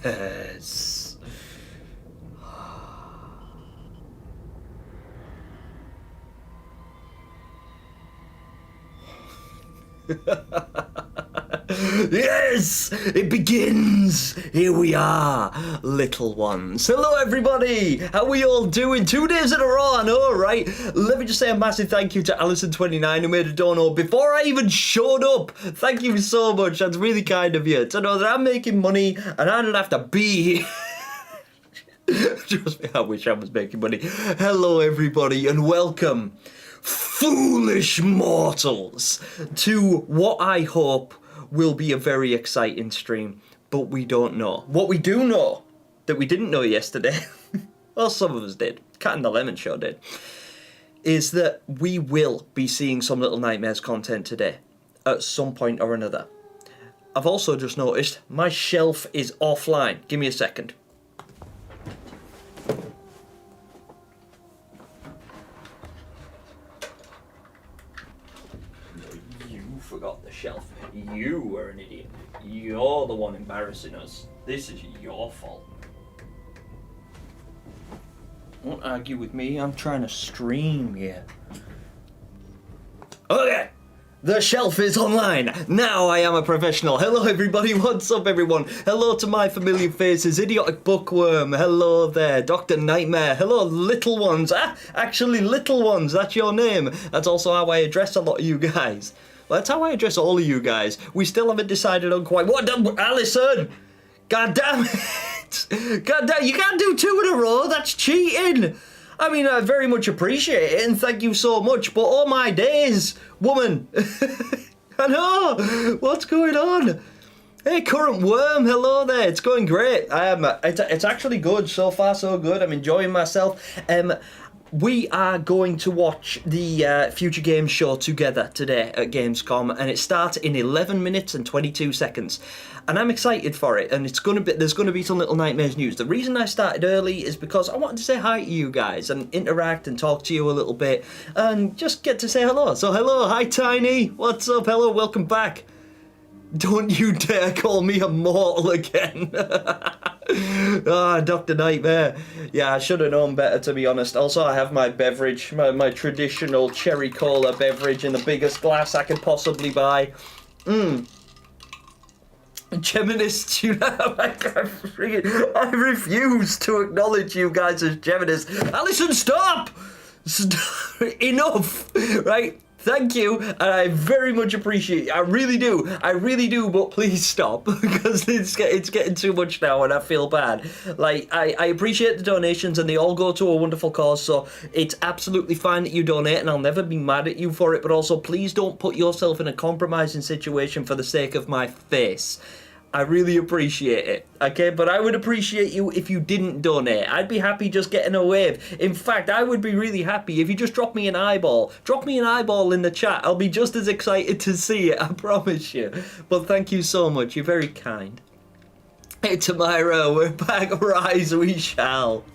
Yes. Yes, it begins. Here we are, little ones. Hello, everybody. How are we all doing? 2 days in a row, I know, right? Let me just say a massive thank you to Allison29 who made a dono before I even showed up. Thank you so much. That's really kind of you to know that I'm making money and I don't have to be here. Trust me, I wish I was making money. Hello, everybody, and welcome, foolish mortals, to what I hope will be a very exciting stream, but we don't know. What we do know, that we didn't know yesterday, well, some of us did, Cat and the Lemon Show did, is that we will be seeing some Little Nightmares content today, at some point or another. I've also just noticed my shelf is offline. Give me a second. Forgot the shelf. You were an idiot. You're the one embarrassing us. This is your fault. Don't argue with me. I'm trying to stream here. Okay. The shelf is online. Now I am a professional. Hello, everybody. What's up, everyone? Hello to my familiar faces. Idiotic Bookworm. Hello there. Dr. Nightmare. Hello, little ones. Actually, little ones. That's your name. That's also how I address a lot of you guys. That's how I address all of you guys. We still haven't decided on quite what. Alison! God damn it! God damn, you can't do 2 in a row. That's cheating. I mean, I very much appreciate it and thank you so much. But oh my days, woman! I know. What's going on? Hey, Current Worm. Hello there. It's going great. It's actually good. So far, so good. I'm enjoying myself. We are going to watch the Future Games show together today at Gamescom, and it starts in 11 minutes and 22 seconds. And I'm excited for it, and there's going to be some Little Nightmares news. The reason I started early is because I wanted to say hi to you guys and interact and talk to you a little bit and just get to say hello. So hello, hi Tiny. What's up? Hello, welcome back. Don't you dare call me a mortal again. Dr. Nightmare. Yeah, I should have known better, to be honest. Also, I have my beverage, my traditional cherry cola beverage in the biggest glass I could possibly buy. Geminists, you know, I refuse to acknowledge you guys as Geminis. Alison, stop! Stop! Enough, right? Thank you, and I very much appreciate it. I really do, but please stop, because it's getting too much now, and I feel bad. Like, I appreciate the donations, and they all go to a wonderful cause, so it's absolutely fine that you donate, and I'll never be mad at you for it, but also, please don't put yourself in a compromising situation for the sake of my face. I really appreciate it, okay? But I would appreciate you if you didn't donate. I'd be happy just getting a wave. In fact, I would be really happy if you just drop me an eyeball. Drop me an eyeball in the chat. I'll be just as excited to see it, I promise you. But thank you so much. You're very kind. Hey, Tamira, we're back. Rise we shall.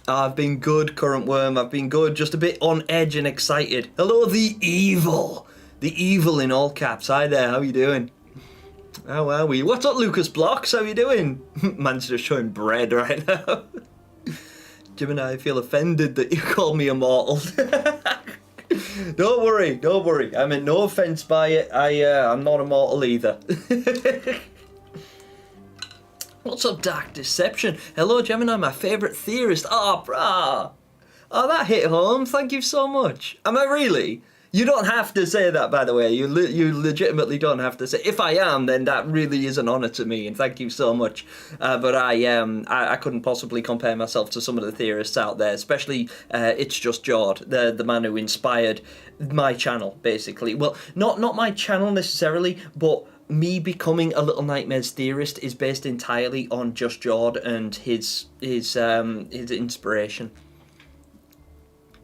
I've been good, Current Worm. I've been good. Just a bit on edge and excited. Hello, the evil. The evil in all caps. Hi there. How you doing? How are we? What's up, Lucas Blocks? How you doing? Man's just showing bread right now. Gemini, I feel offended that you called me immortal. Don't worry. I meant no offense by it. I'm not immortal either. What's up, Dark Deception? Hello, Gemini, my favourite theorist. Oh, brah. Oh, that hit home. Thank you so much. Am I really? You don't have to say that, by the way. You legitimately don't have to say. If I am, then that really is an honour to me, and thank you so much. But I couldn't possibly compare myself to some of the theorists out there, especially It's Just Jord, the man who inspired my channel, basically. Well, not my channel necessarily, but me becoming a Little Nightmares theorist is based entirely on Just Jord and his inspiration.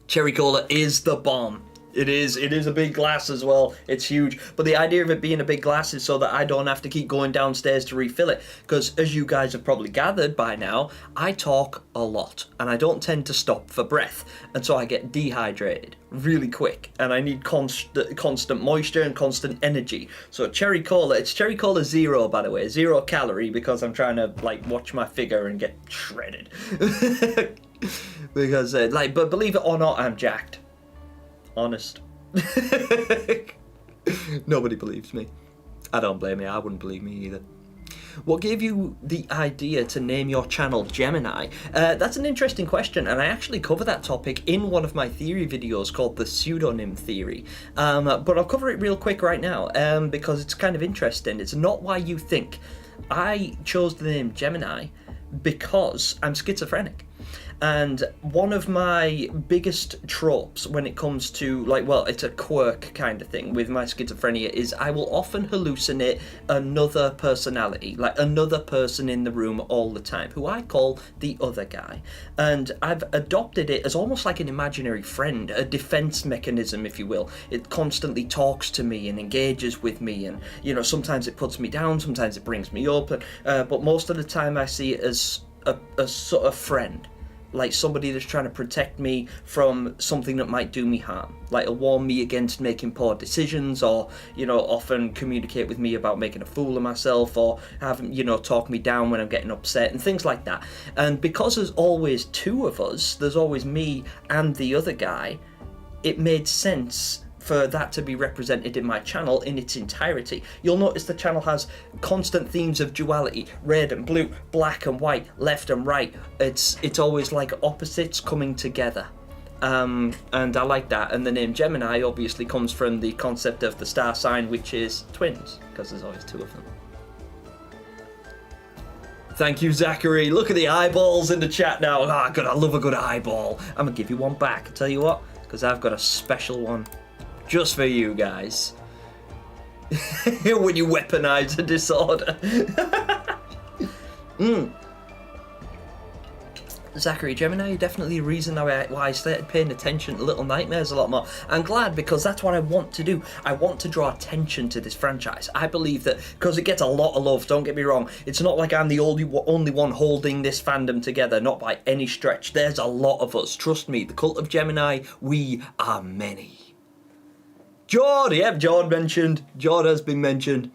Cherry Cola is the bomb. It is a big glass as well. It's huge. But the idea of it being a big glass is so that I don't have to keep going downstairs to refill it. Because as you guys have probably gathered by now, I talk a lot and I don't tend to stop for breath. And so I get dehydrated really quick and I need constant moisture and constant energy. So cherry cola, it's cherry cola zero, by the way, 0 calorie, because I'm trying to like watch my figure and get shredded. Because but believe it or not, I'm jacked. Honest. Nobody believes me. I don't blame you, I wouldn't believe me either. What gave you the idea to name your channel Gemini? That's an interesting question, and I actually cover that topic in one of my theory videos called the pseudonym theory. But I'll cover it real quick right now, because it's kind of interesting. It's not why you think. I chose the name Gemini because I'm schizophrenic. And one of my biggest tropes when it comes to, like, well, it's a quirk kind of thing with my schizophrenia, is I will often hallucinate another personality, like another person in the room all the time, who I call the other guy. And I've adopted it as almost like an imaginary friend, a defense mechanism, if you will. It constantly talks to me and engages with me, and, you know, sometimes it puts me down, sometimes it brings me up, but most of the time I see it as a sort of friend. Like somebody that's trying to protect me from something that might do me harm. Like to warn me against making poor decisions, or, you know, often communicate with me about making a fool of myself, or having, you know, talk me down when I'm getting upset and things like that. And because there's always two of us, there's always me and the other guy, it made sense for that to be represented in my channel in its entirety. You'll notice the channel has constant themes of duality, red and blue, black and white, left and right. It's always like opposites coming together. And I like that. And the name Gemini obviously comes from the concept of the star sign, which is twins, because there's always two of them. Thank you, Zachary. Look at the eyeballs in the chat now. Ah, God, I love a good eyeball. I'm gonna give you one back. I tell you what, because I've got a special one just for you guys. When you weaponize a disorder. Zachary, Gemini, you're definitely the reason why I started paying attention to Little Nightmares a lot more. I'm glad, because that's what I want to do. I want to draw attention to this franchise. I believe that, because it gets a lot of love, don't get me wrong, it's not like I'm the only one holding this fandom together, not by any stretch. There's a lot of us. Trust me, the cult of Gemini, we are many. Jord, yep, Jord mentioned. Jord has been mentioned.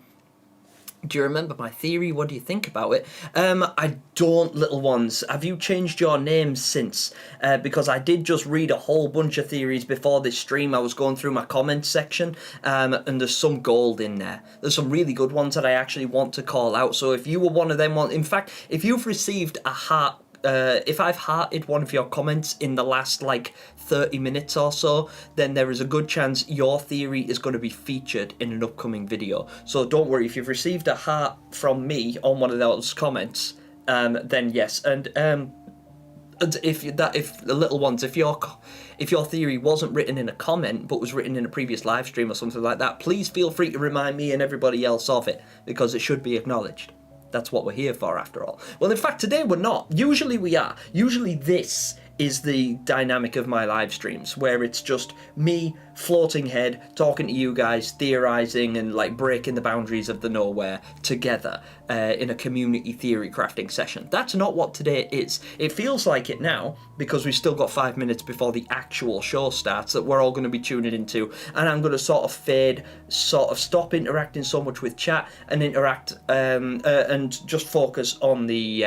Do you remember my theory? What do you think about it? I don't, little ones. Have you changed your names since? Because I did just read a whole bunch of theories before this stream. I was going through my comments section, and there's some gold in there. There's some really good ones that I actually want to call out. So if you were one of them, in fact, if you've received a heart, if I've hearted one of your comments in the last, like, 30 minutes or so, then there is a good chance your theory is going to be featured in an upcoming video. So don't worry, if you've received a heart from me on one of those comments, then yes. And if the little ones, if your theory wasn't written in a comment but was written in a previous live stream or something like that, please feel free to remind me and everybody else of it, because it should be acknowledged. That's what we're here for, after all. Well, in fact, today we're not. Usually we are. Usually this is the dynamic of my live streams, where it's just me, floating head, talking to you guys, theorizing and like breaking the boundaries of the nowhere together in a community theory crafting session. That's not what today is. It feels like it now, because we've still got 5 minutes before the actual show starts that we're all going to be tuning into, and I'm going to sort of fade, sort of stop interacting so much with chat and interact and just focus on the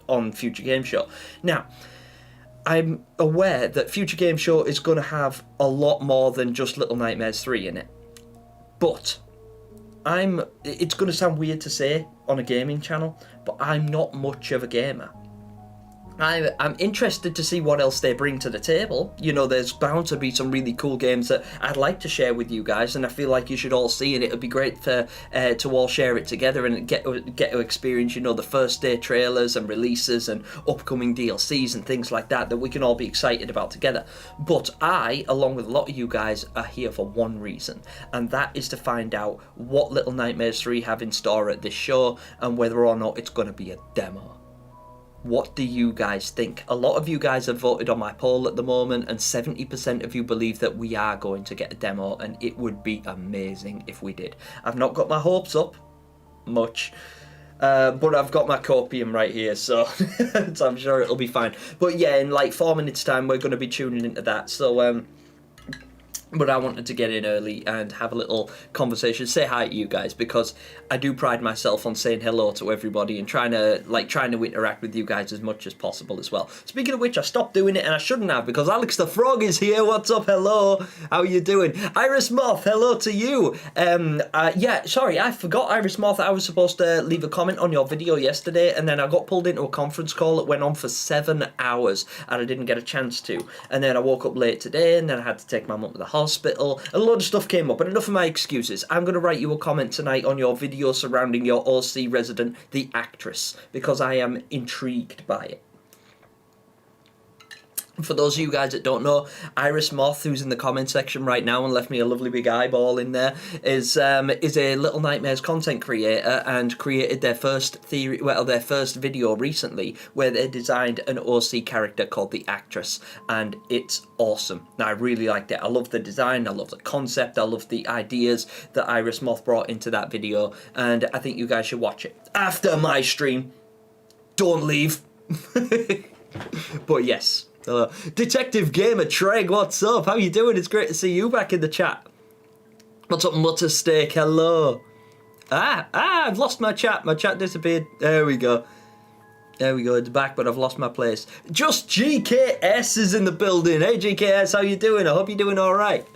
on Future Game Show. Now, I'm aware that Future Game Show is going to have a lot more than just Little Nightmares 3 in it. But it's going to sound weird to say on a gaming channel, but I'm not much of a gamer. I'm interested to see what else they bring to the table. You know, there's bound to be some really cool games that I'd like to share with you guys, and I feel like you should all see it. It would be great to all share it together and get to experience, you know, the first day trailers and releases and upcoming DLCs and things like that we can all be excited about together. But I, along with a lot of you guys, are here for one reason, and that is to find out what Little Nightmares 3 have in store at this show and whether or not it's going to be a demo. What do you guys think? A lot of you guys have voted on my poll at the moment, and 70% of you believe that we are going to get a demo, and it would be amazing if we did. I've not got my hopes up much, but I've got my copium right here, so, so I'm sure it'll be fine. But yeah, in like 4 minutes time, we're going to be tuning into that, so but I wanted to get in early and have a little conversation, say hi to you guys, because I do pride myself on saying hello to everybody and trying to interact with you guys as much as possible as well. Speaking of which, I stopped doing it and I shouldn't have, because Alex the Frog is here. What's up? Hello. How are you doing? Iris Moth, hello to you. Yeah, sorry, I forgot, Iris Moth. I was supposed to leave a comment on your video yesterday, and then I got pulled into a conference call that went on for 7 hours, and I didn't get a chance to. And then I woke up late today, and then I had to take my mum to the hospital. A lot of stuff came up, but enough of my excuses. I'm going to write you a comment tonight on your video surrounding your OC resident, the actress, because I am intrigued by it. For those of you guys that don't know, Iris Moth, who's in the comment section right now and left me a lovely big eyeball in there, is a Little Nightmares content creator and created their first video recently where they designed an OC character called the Actress, and it's awesome. Now, I really liked it. I love the design, I love the concept, I love the ideas that Iris Moth brought into that video, and I think you guys should watch it after my stream. Don't leave. But yes. Detective Gamer Treg, what's up? How you doing? It's great to see you back in the chat. What's up, Mutter Steak? Hello. I've lost my chat. My chat disappeared. There we go. There we go. It's back, but I've lost my place. Just GKS is in the building. Hey, GKS, how you doing? I hope you're doing all right.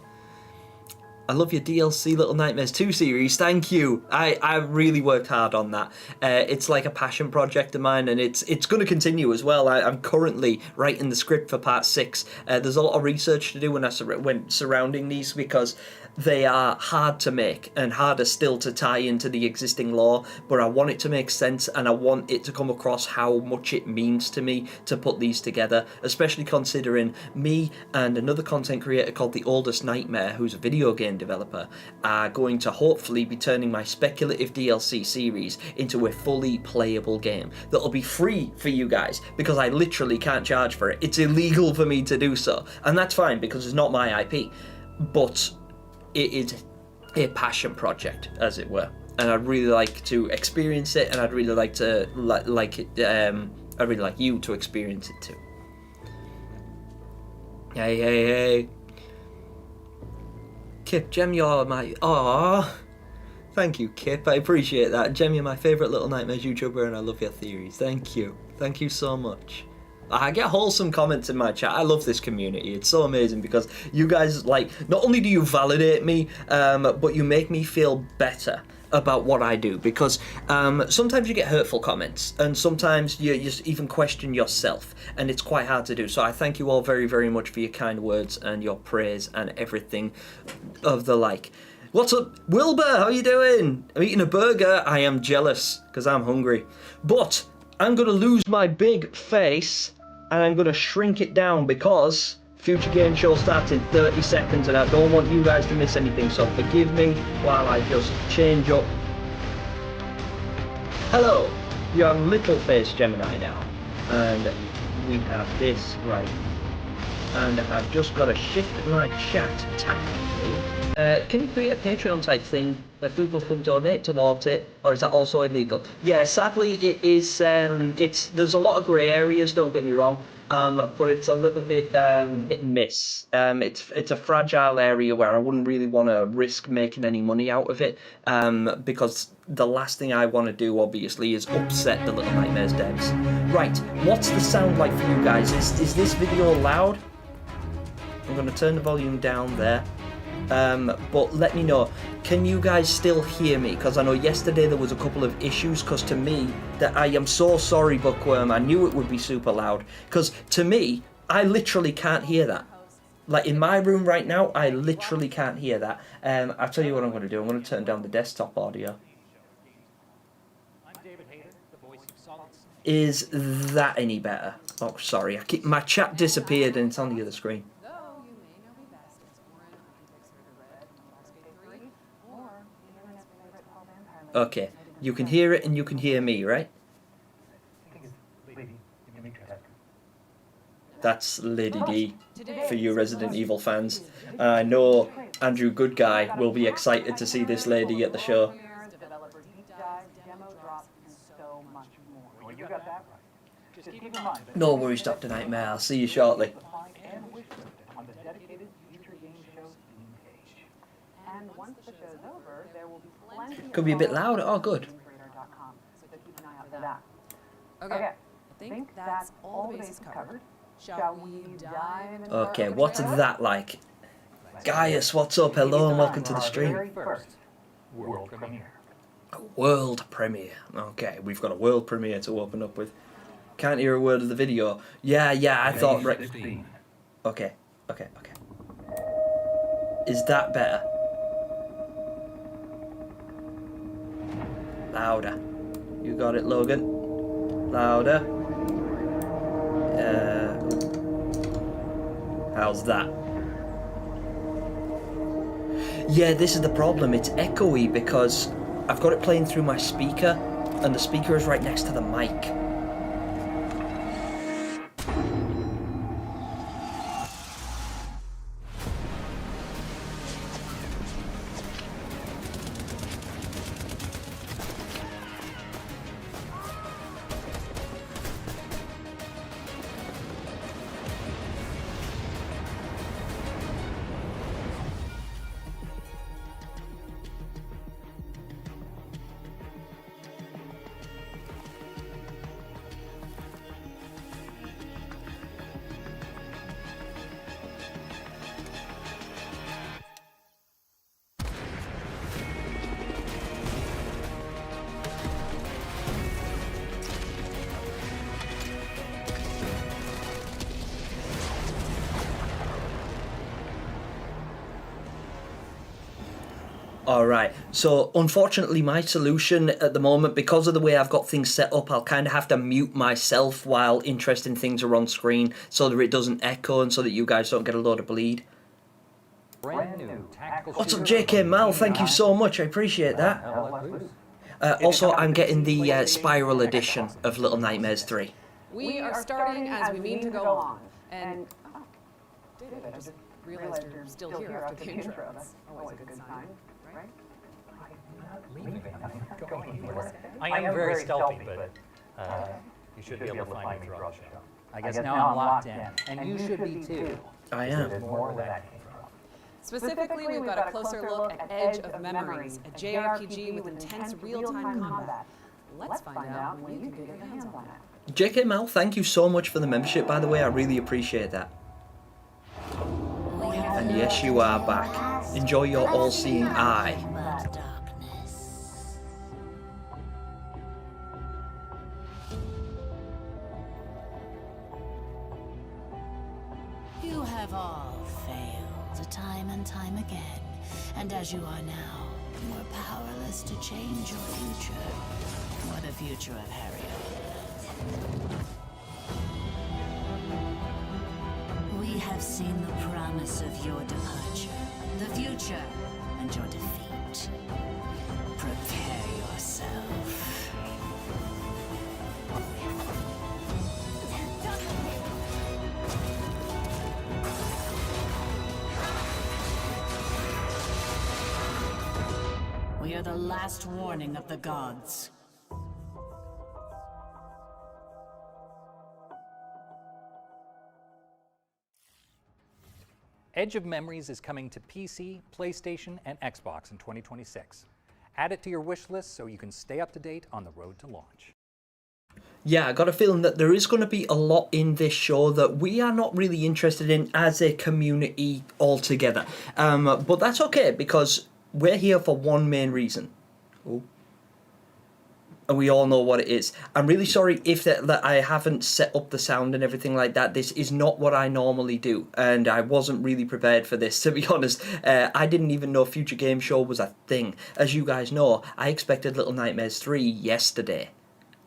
I love your DLC Little Nightmares 2 series, thank you. I really worked hard on that. It's like a passion project of mine, and it's going to continue as well. I'm currently writing the script for part 6. There's a lot of research to do when surrounding these, because they are hard to make and harder still to tie into the existing lore, but I want it to make sense, and I want it to come across how much it means to me to put these together, especially considering me and another content creator called The Oldest Nightmare, who's a video game developer, are going to hopefully be turning my speculative DLC series into a fully playable game that'll be free for you guys, because I literally can't charge for it. It's illegal for me to do so, and that's fine because it's not my IP, but it is a passion project, as it were, and I'd really like to experience it, and I'd really like to I'd really like you to experience it too. Hey. Kip, Gem, you're my... Aww. Thank you, Kip. I appreciate that. Gem, you're my favourite Little Nightmares YouTuber, and I love your theories. Thank you. Thank you so much. I get wholesome comments in my chat. I love this community. It's so amazing because you guys, like, not only do you validate me, but you make me feel better about what I do, because sometimes you get hurtful comments, and sometimes you just even question yourself, and it's quite hard to do. So I thank you all very, very much for your kind words and your praise and everything of the like. What's up, Wilbur? How you doing? I'm eating a burger. I am jealous because I'm hungry, but I'm gonna lose my big face and I'm gonna shrink it down because Future Game Show starts in 30 seconds and I don't want you guys to miss anything, so forgive me while I just change up. Hello, you're Little Face Gemini now, and we have this right. And I've just got to shift my chat tactically. Can you create a Patreon type thing where people can donate towards it, or is that also illegal? Yeah, sadly it is. There's a lot of grey areas. Don't get me wrong. But it's a little bit hit and miss. It's a fragile area where I wouldn't really want to risk making any money out of it, because the last thing I want to do, obviously, is upset the Little Nightmares devs. Right, what's the sound like for you guys? Is this video loud? I'm going to turn the volume down there. But let me know, can you guys still hear me? Because I know yesterday there was a couple of issues, because to me, that I am so sorry, Bookworm, I knew it would be super loud, because to me, I literally can't hear that. Like in my room right now, I literally can't hear that. I'll tell you what I'm going to do, I'm going to turn down the desktop audio. Is that any better? Oh, sorry, my chat disappeared and it's on the other screen. Okay, you can hear it and you can hear me, right? That's Lady D for you Resident Evil fans. I know Andrew Good Guy will be excited to see this lady at the show. No worries, Dr. Nightmare. I'll see you shortly. Could be a bit louder. Oh, good. Okay, I think that's all the bases covered. Shall we dive into Okay, what's that like? Gaius, what's up? Hello and welcome to the stream. World premiere. A world premiere. Okay, we've got a world premiere to open up with. Can't hear a word of the video. Yeah, I thought... Okay. Is that better? Louder. You got it, Logan. Louder. How's that? Yeah, this is the problem. It's echoey because I've got it playing through my speaker, and the speaker is right next to the mic. Alright, so unfortunately my solution at the moment, because of the way I've got things set up, I'll kind of have to mute myself while interesting things are on screen so that it doesn't echo and so that you guys don't get a load of bleed. What's up, JK Mal? Thank you so much, I appreciate that. Also, I'm getting the Spiral edition of Little Nightmares 3. We are starting as we mean to go on. And, David, I just realized you're still here after the intro. That's always a good sign, right? I am very stealthy, but you should be able to find me throughout the show. I guess now I'm locked in, and you should be too. I am. There's more where that came from. Specifically, we've got a closer look at Edge of Memories, a JRPG with intense real-time combat. Let's find out when you can get your hands on it. JK Mal, thank you so much for the membership, by the way. I really appreciate that. And yes, you are back. Enjoy your all-seeing eye. You have all failed time and time again, and as you are now, you are powerless to change your future, or the future of Harriet. We have seen the promise of your departure, the future, and your defeat. Prepare yourself. We are the last warning of the gods. Edge of Memories is coming to PC, PlayStation, and Xbox in 2026. Add it to your wish list so you can stay up to date on the road to launch. Yeah, I got a feeling that there is going to be a lot in this show that we are not really interested in as a community altogether. But that's okay, because we're here for one main reason. Oh. And we all know what it is. I'm really sorry if that I haven't set up the sound and everything like that. This is not what I normally do, and I wasn't really prepared for this, to be honest. I didn't even know Future Game Show was a thing. As you guys know, I expected Little Nightmares 3 yesterday.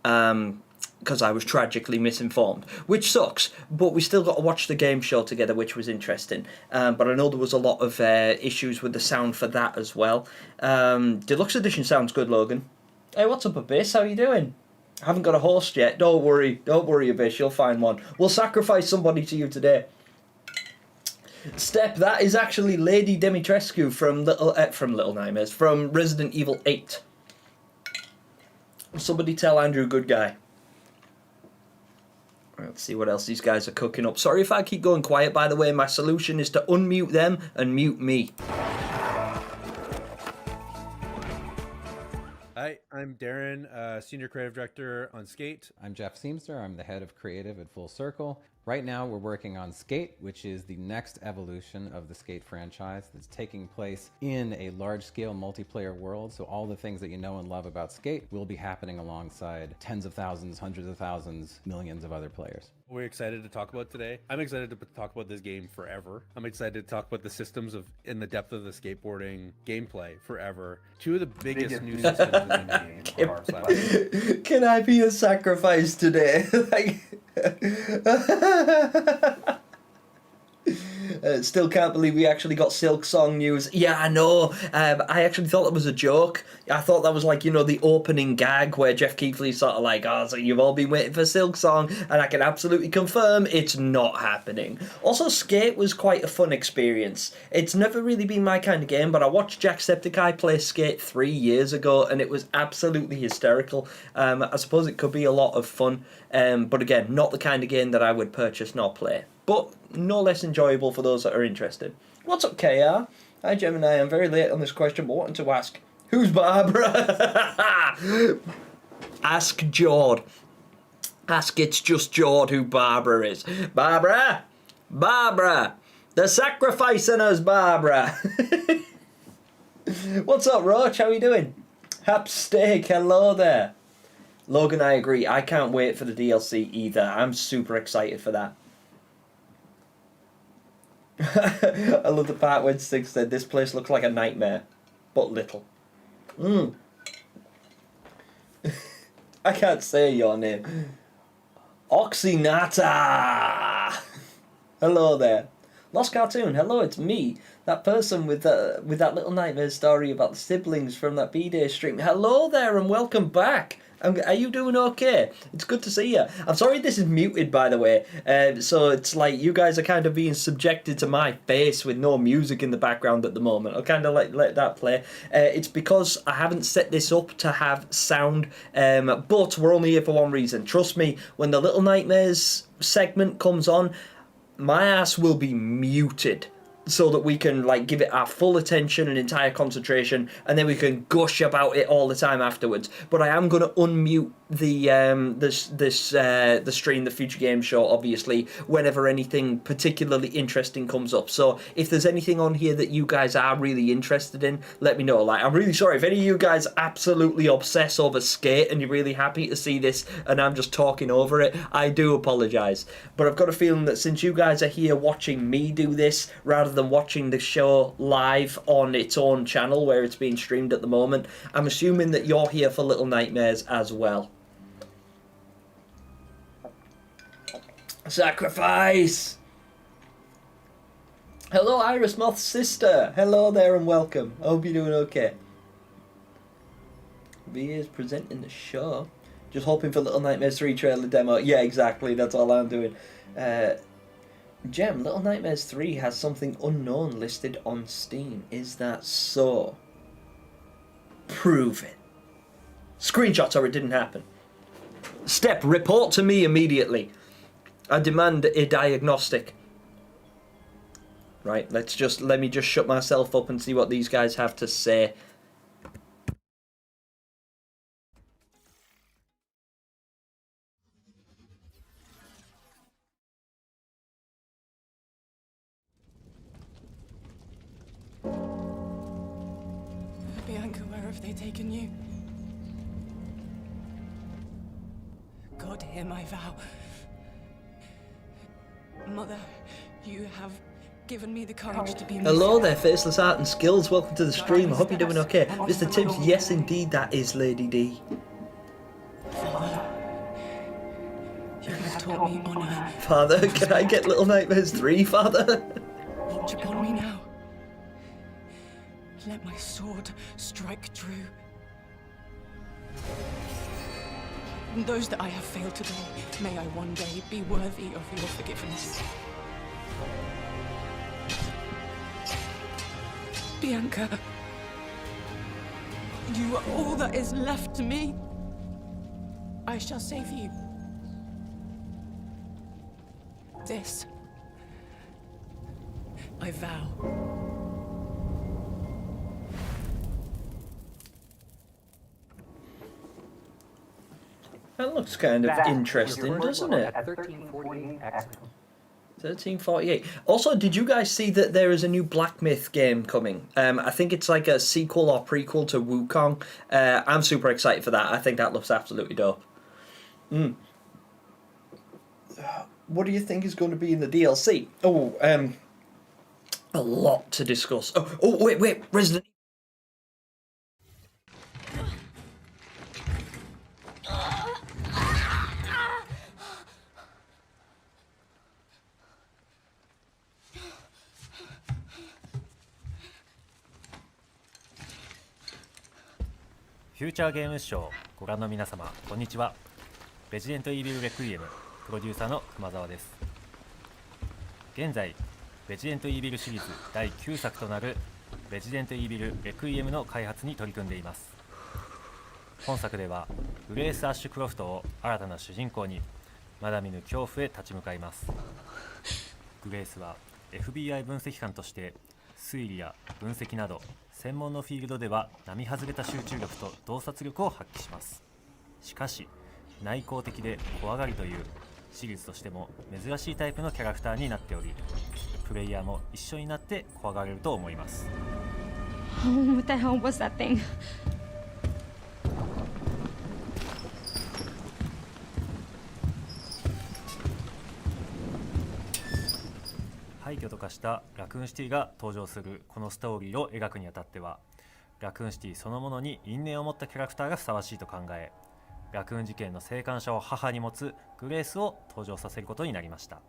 Because I was tragically misinformed, which sucks, but we still got to watch the game show together, which was interesting. But I know there was a lot of issues with the sound for that as well. Deluxe Edition sounds good, Logan. Hey, what's up, Abyss? How you doing? I haven't got a host yet. Don't worry, Abyss. You'll find one. We'll sacrifice somebody to you today. Step, that is actually Lady Dimitrescu from Little Nightmares, from Resident Evil 8. Somebody tell Andrew, good guy. Let's see what else these guys are cooking up. Sorry if I keep going quiet, by the way. My solution is to unmute them and mute me. Hi, I'm Darren, Senior Creative Director on Skate. I'm Jeff Seamster. I'm the head of creative at Full Circle. Right now we're working on Skate, which is the next evolution of the Skate franchise that's taking place in a large-scale multiplayer world. So all the things that you know and love about Skate will be happening alongside tens of thousands, hundreds of thousands, millions of other players. We're excited to talk about today. I'm excited to talk about this game forever. I'm excited to talk about the systems of in the depth of the skateboarding gameplay forever. Two of the biggest new systems in the game for our platform. Can I be a sacrifice today? Still can't believe we actually got Silk Song news. Yeah, I know. I actually thought that was a joke. I thought that was like, you know, the opening gag where Jeff Keighley's sort of like, oh, so you've all been waiting for Silk Song, and I can absolutely confirm it's not happening. Also, Skate was quite a fun experience. It's never really been my kind of game, but I watched Jacksepticeye play Skate 3 years ago, and it was absolutely hysterical. I suppose it could be a lot of fun, but again, not the kind of game that I would purchase nor play. But no less enjoyable for those that are interested. What's up, KR? Hi, Gemini. I'm very late on this question, but wanted to ask, who's Barbara? Ask Jord. Ask It's Just Jord who Barbara is. Barbara! Barbara! They're sacrificing us, Barbara! What's up, Roach? How are you doing? Hap Steak, hello there. Logan, I agree. I can't wait for the DLC either. I'm super excited for that. I love the part when Stig said this place looks like a nightmare, but little. I can't say your name. Oxynata! Hello there. Lost Cartoon, hello, it's me. That person with that Little Nightmare story about the siblings from that B-Day stream. Hello there and welcome back. Are you doing okay? It's good to see you. I'm sorry this is muted, by the way. So it's like you guys are kind of being subjected to my face with no music in the background at the moment. I'll kind of let that play. It's because I haven't set this up to have sound, but we're only here for one reason. Trust me, when the Little Nightmares segment comes on, my ass will be muted, so that we can like give it our full attention and entire concentration, and then we can gush about it all the time afterwards. But I am going to unmute the stream, the Future Game Show, obviously, whenever anything particularly interesting comes up. So if there's anything on here that you guys are really interested in, let me know. Like, I'm really sorry if any of you guys absolutely obsess over Skate and you're really happy to see this and I'm just talking over it, I do apologise. But I've got a feeling that since you guys are here watching me do this rather than watching the show live on its own channel where it's being streamed at the moment, I'm assuming that you're here for Little Nightmares as well. Sacrifice! Hello, Iris Moth's sister. Hello there and welcome. I hope you're doing okay. V is presenting the show. Just hoping for Little Nightmares 3 trailer demo. Yeah, exactly. That's all I'm doing. Gem, Little Nightmares 3 has something unknown listed on Steam. Is that so? Prove it. Screenshots or it didn't happen. Step, report to me immediately. I demand a diagnostic. Right, let me just shut myself up and see what these guys have to say. Bianca, where have they taken you? God, hear my vow. Mother, you have given me the courage to be... Hello there, Faceless Art and Skills. Welcome to the stream. I hope you're doing okay. Mr. Tibbs, yes indeed, that is Lady D. Father, you have taught me honor. Father, can I get Little Nightmares 3, Father? Watch upon me now. Let my sword strike true. And those that I have failed today, may I one day be worthy of your forgiveness. Bianca, you are all that is left to me. I shall save you. This, I vow. That looks kind of interesting, doesn't it? At 1348 X-Men. 1348. Also, did you guys see that there is a new Black Myth game coming? I think it's like a sequel or prequel to Wukong. I'm super excited for that. I think that looks absolutely dope. What do you think is going to be in the DLC? Oh, a lot to discuss. Oh, wait, Resident.フューチャーゲームショーご覧の皆様こんにちは。レジデントイービルレクイエムプロデューサーの熊沢です。現在レジデントイービルシリーズ第9作となるレジデントイービルレクイエムの開発に取り組んでいます。本作ではグレース・アッシュクロフトを新たな主人公にまだ見ぬ恐怖へ立ち向かいます。グレースは FBI 分析官として推理や分析など専門のフィールドでは並外れた集中力と洞察力を発揮します。しかし内向的で怖がりというシリーズとしても珍しいタイプのキャラクターになっており、プレイヤーも一緒になって怖がれると思います。 What the hell was that thing? 廃墟と化したラクーンシティが登場するこのストーリーを描くにあたっては、ラクーンシティそのものに因縁を持ったキャラクターがふさわしいと考え、ラクーン事件の生還者を母に持つグレースを登場させることになりました。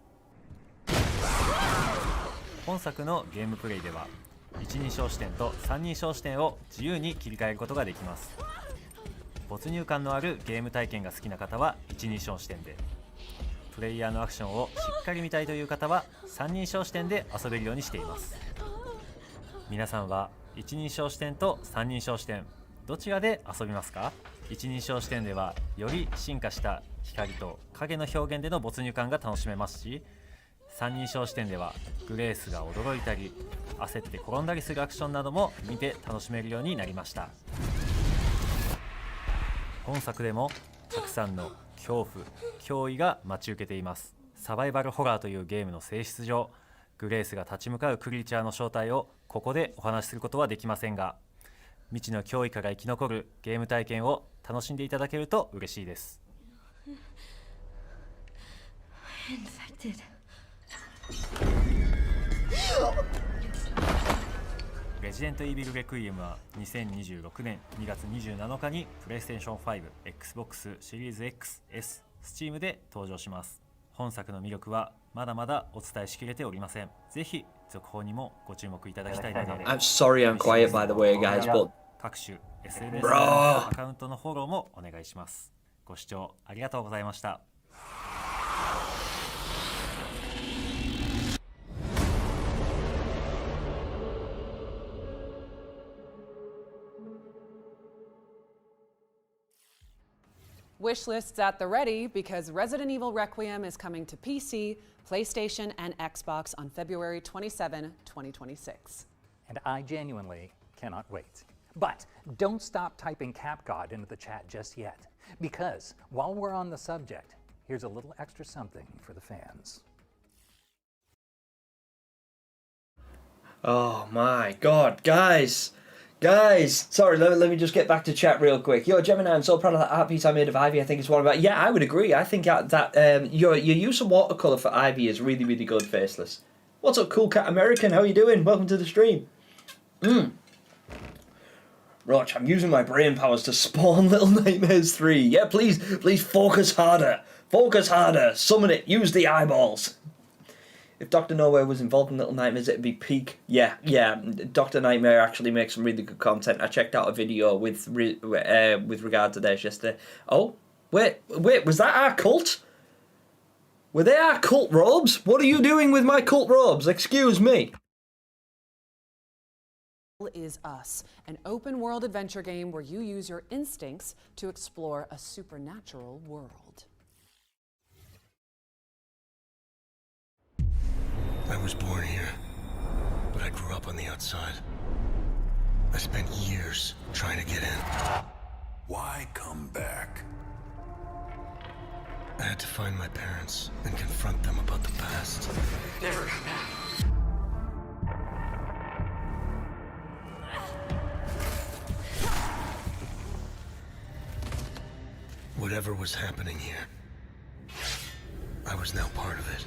本作のゲームプレイでは一人称視点と三人称視点を自由に切り替えることができます。没入感のあるゲーム体験が好きな方は一人称視点で、プレイヤーのアクションをしっかり見たいという方は三人称視点で遊べるようにしています。皆さんは一人称視点と三人称視点どちらで遊びますか？一人称視点ではより進化した光と影の表現での没入感が楽しめますし、三人称視点ではグレースが驚いたり焦って転んだりするアクションなども見て楽しめるようになりました。本作でもたくさんの恐怖、脅威が待ち受けています。サバイバルホラーというゲームの性質上、グレースが立ち向かうクリーチャーの正体をここでお話しすることはできませんが、未知の脅威から生き残るゲーム体験を楽しんでいただけると嬉しいです。レジデントイービルレクイエムは2026年2月27日にプレイステーション5、Xbox シリーズ X、S、Steam で登場します。本作の魅力はまだまだお伝えしきれておりません。ぜひ続報にもご注目いただきたいので。I'm sorry I'm quiet by the way, guys, but各種 SNS のアカウントのフォローもお願いします。ご視聴ありがとうございました。Wish lists at the ready because Resident Evil Requiem is coming to PC, PlayStation, and Xbox on February 27, 2026. And I genuinely cannot wait. But don't stop typing CapGod into the chat just yet, because while we're on the subject, here's a little extra something for the fans. oh my god, guys, sorry, let me just get back to chat real quick. Yo, Gemini, I'm so proud of that art piece I made of Ivy. I think it's one about. Yeah, I would agree. I think that your use of watercolor for Ivy is really, really good. Faceless. What's up, Cool Cat American? How you doing? Welcome to the stream. Roach, I'm using my brain powers to spawn Little Nightmares 3. Yeah, please focus harder. Focus harder. Summon it. Use the eyeballs. If Dr. Nowhere was involved in Little Nightmares, it'd be peak. Yeah. Dr. Nightmare actually makes some really good content. I checked out a video with regard to this yesterday. Oh, Wait, was that our cult? Were they our cult robes? What are you doing with my cult robes? Excuse me. Is Us, an open world adventure game where you use your instincts to explore a supernatural world. I was born here, but I grew up on the outside. I spent years trying to get in. Why come back? I had to find my parents and confront them about the past. Never come back. Whatever was happening here, I was now part of it.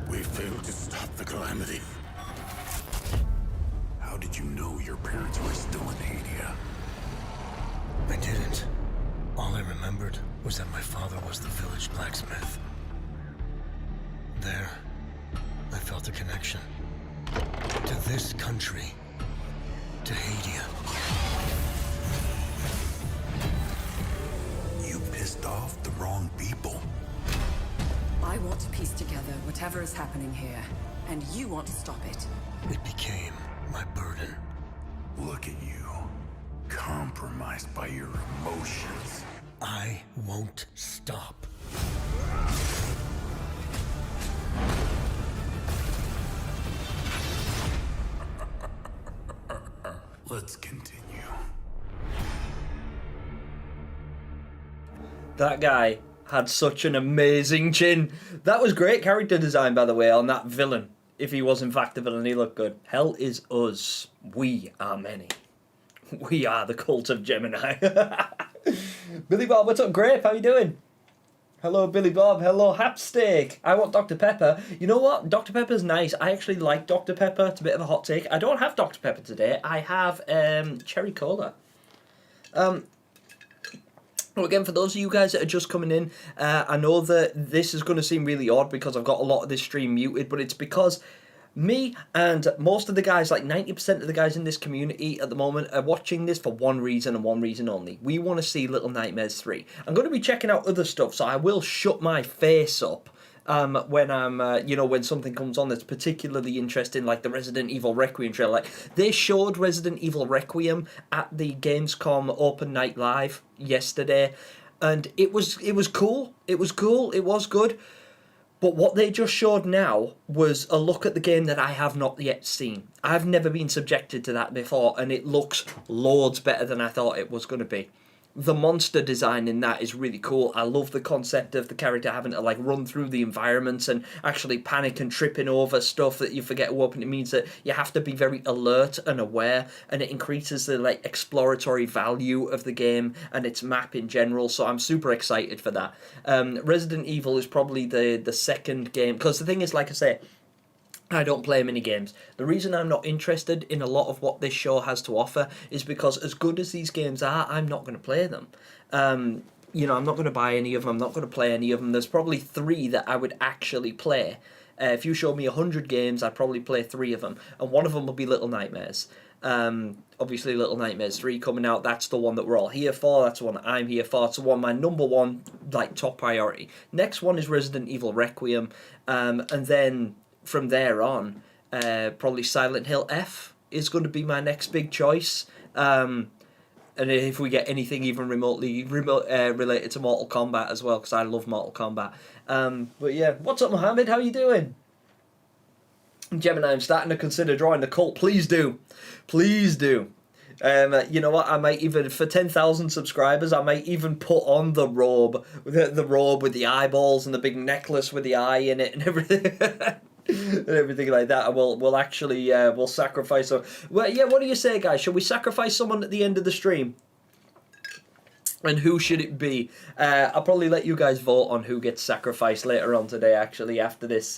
We failed to stop the calamity. How did you know your parents were still in Hadia? I didn't. All I remembered was that my father was the village blacksmith. There, I felt a connection. To this country. To Hadia. You pissed off the wrong people. I want to piece together whatever is happening here, and you want to stop it. It became my burden. Look at you. Compromised by your emotions. I won't stop. Let's continue. That guy had such an amazing chin. That was great character design, by the way, on that villain. If he was in fact a villain, he looked good. Hell is us. We are many. We are the cult of Gemini. Billy Bob, what's up, Grape? How you doing? Hello, Billy Bob. Hello, Hapsteak. I want Dr. Pepper. You know what? Dr. Pepper's nice. I actually like Dr. Pepper. It's a bit of a hot take. I don't have Dr. Pepper today. I have cherry cola. Well, again, for those of you guys that are just coming in, I know that this is going to seem really odd because I've got a lot of this stream muted, but it's because me and most of the guys, like 90% of the guys in this community at the moment, are watching this for one reason and one reason only. We want to see Little Nightmares 3. I'm going to be checking out other stuff, so I will shut my face up when I'm, when something comes on that's particularly interesting, like the Resident Evil Requiem trailer. Like, they showed Resident Evil Requiem at the Gamescom Open Night Live yesterday, and it was cool. It was cool. It was good. But what they just showed now was a look at the game that I have not yet seen. I've never been subjected to that before, and it looks loads better than I thought it was going to be. The monster design in that is really cool. I love the concept of the character having to like run through the environments and actually panic and tripping over stuff that you forget to open. It means that you have to be very alert and aware, and it increases the like exploratory value of the game and its map in general. So I'm super excited for that. Resident Evil is probably the second game, because the thing is, like I say, I don't play mini games. The reason I'm not interested in a lot of what this show has to offer is because as good as these games are, I'm not going to play them. I'm not going to buy any of them. I'm not going to play any of them. There's probably 3 that I would actually play. If you showed me 100 games, I'd probably play 3 of them. And one of them will be Little Nightmares. Obviously, Little Nightmares 3 coming out. That's the one that we're all here for. That's the one that I'm here for. It's the one, my number one, like, top priority. Next one is Resident Evil Requiem. And then from there on, probably Silent Hill F is going to be my next big choice. And if we get anything even remotely related to Mortal Kombat as well, because I love Mortal Kombat. But yeah, what's up, Mohammed? How you doing? Gemini, I'm starting to consider drawing the cult. Please do. Please do. You know what? I might even, for 10,000 subscribers, I might even put on the robe. The robe with the eyeballs and the big necklace with the eye in it and everything. And everything like that. We'll actually we'll sacrifice them. Well, yeah. What do you say, guys? Shall we sacrifice someone at the end of the stream? And who should it be? I'll probably let you guys vote on who gets sacrificed later on today. Actually, after this,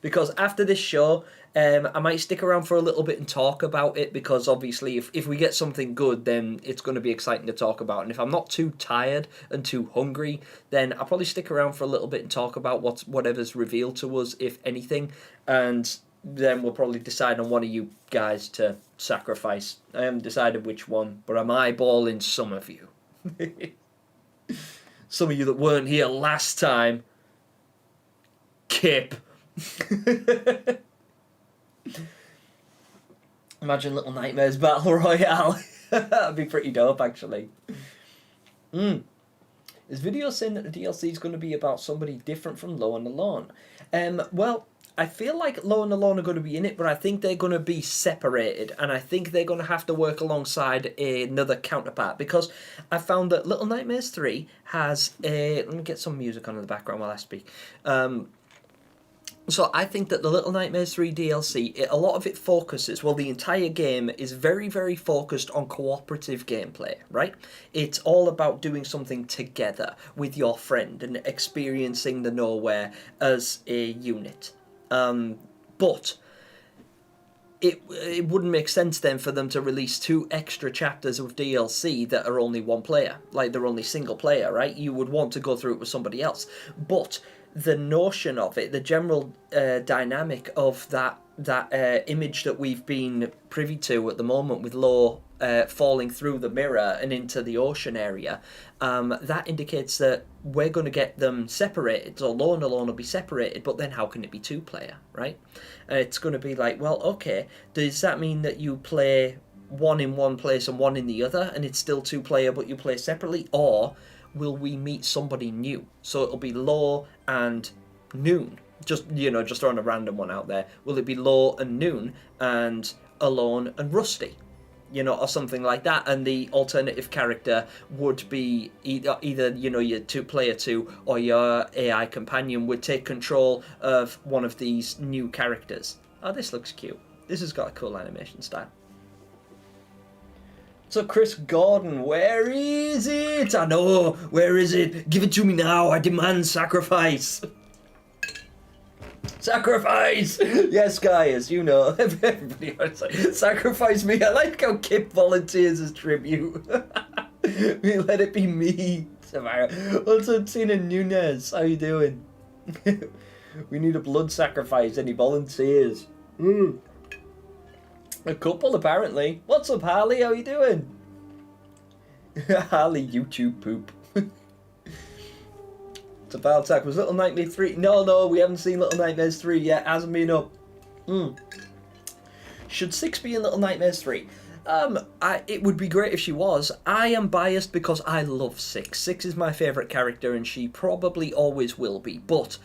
because after this show, I might stick around for a little bit and talk about it. Because obviously, if we get something good, then it's going to be exciting to talk about. And if I'm not too tired and too hungry, then I'll probably stick around for a little bit and talk about whatever's revealed to us, if anything. And then we'll probably decide on one of you guys to sacrifice. I haven't decided which one, but I'm eyeballing some of you. Some of you that weren't here last time. Kip. Imagine Little Nightmares Battle Royale. That'd be pretty dope, actually. Is video saying that the DLC is going to be about somebody different from Low and Alone? Well, I feel like Low and Alone are going to be in it, but I think they're going to be separated, and I think they're going to have to work alongside another counterpart, because I found that Little Nightmares 3 has a... Let me get some music on in the background while I speak. So I think that the Little Nightmares 3 DLC, a lot of it focuses, well, the entire game is very, very focused on cooperative gameplay, right? It's all about doing something together with your friend and experiencing the nowhere as a unit. But it wouldn't make sense then for them to release 2 extra chapters of DLC that are only one player, like they're only single player, right? You would want to go through it with somebody else. But the notion of it, the general dynamic of that image that we've been privy to at the moment with Law falling through the mirror and into the ocean area, that indicates that we're going to get them separated. So Law and Alone will be separated, but then how can it be 2-player, right? It's going to be like, well, okay, does that mean that you play one in one place and one in the other, and it's still 2-player but you play separately? Or will we meet somebody new? So it'll be Law and Noon. Just throwing a random one out there. Will it be Law and Noon and Alone and Rusty? Or something like that. And the alternative character would be either your player 2 or your AI companion would take control of one of these new characters. Oh, this looks cute. This has got a cool animation style. So Chris Gordon, where is it? I know, where is it? Give it to me now, I demand sacrifice. Sacrifice! Yes, guys, everybody wants to sacrifice me. I like how Kip volunteers as tribute. Let it be me. Also, Tina Nunez, how you doing? We need a blood sacrifice. Any volunteers? A couple, apparently. What's up, Harley? How you doing? Harley YouTube poop. It's a bad attack. Was Little Nightmares 3? No, we haven't seen Little Nightmares 3 yet. Hasn't been up. Should 6 be in Little Nightmares 3? It would be great if she was. I am biased because I love 6. 6 is my favourite character, and she probably always will be. But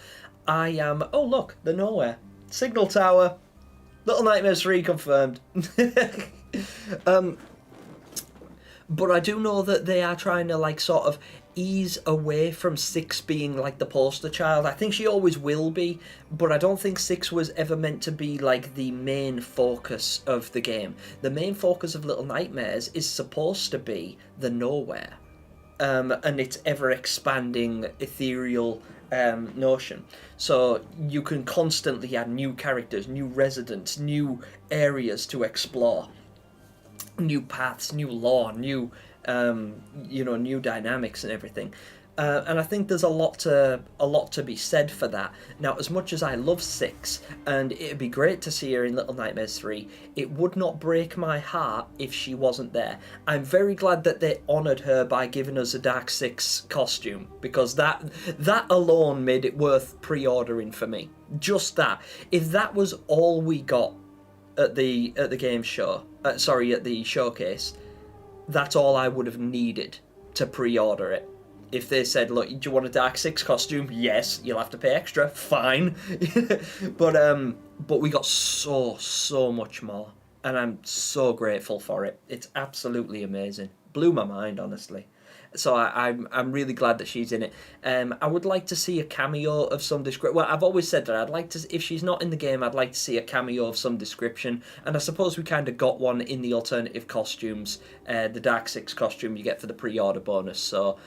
I am... Oh, look, the Nowhere. Signal Tower. Little Nightmares 3 confirmed. But I do know that they are trying to sort of ease away from 6 being like the poster child. I think she always will be, but I don't think 6 was ever meant to be like the main focus of the game. The main focus of Little Nightmares is supposed to be the Nowhere, and its ever-expanding ethereal notion. So you can constantly add new characters, new residents, new areas to explore, new paths, new lore, new new dynamics and everything. And I think there's a lot to be said for that. Now, as much as I love 6, and it'd be great to see her in Little Nightmares 3, it would not break my heart if she wasn't there. I'm very glad that they honoured her by giving us a Dark 6 costume, because that alone made it worth pre-ordering for me. Just that. If that was all we got at the game show, at the showcase, that's all I would have needed to pre-order it. If they said, look, do you want a Dark 6 costume? Yes, you'll have to pay extra. Fine. But we got so much more. And I'm so grateful for it. It's absolutely amazing. Blew my mind, honestly. So I'm really glad that she's in it. I would like to see a cameo of some description. Well, I've always said that I'd like to, if she's not in the game, I'd like to see a cameo of some description. And I suppose we kind of got one in the alternative costumes, the Dark 6 costume you get for the pre-order bonus. So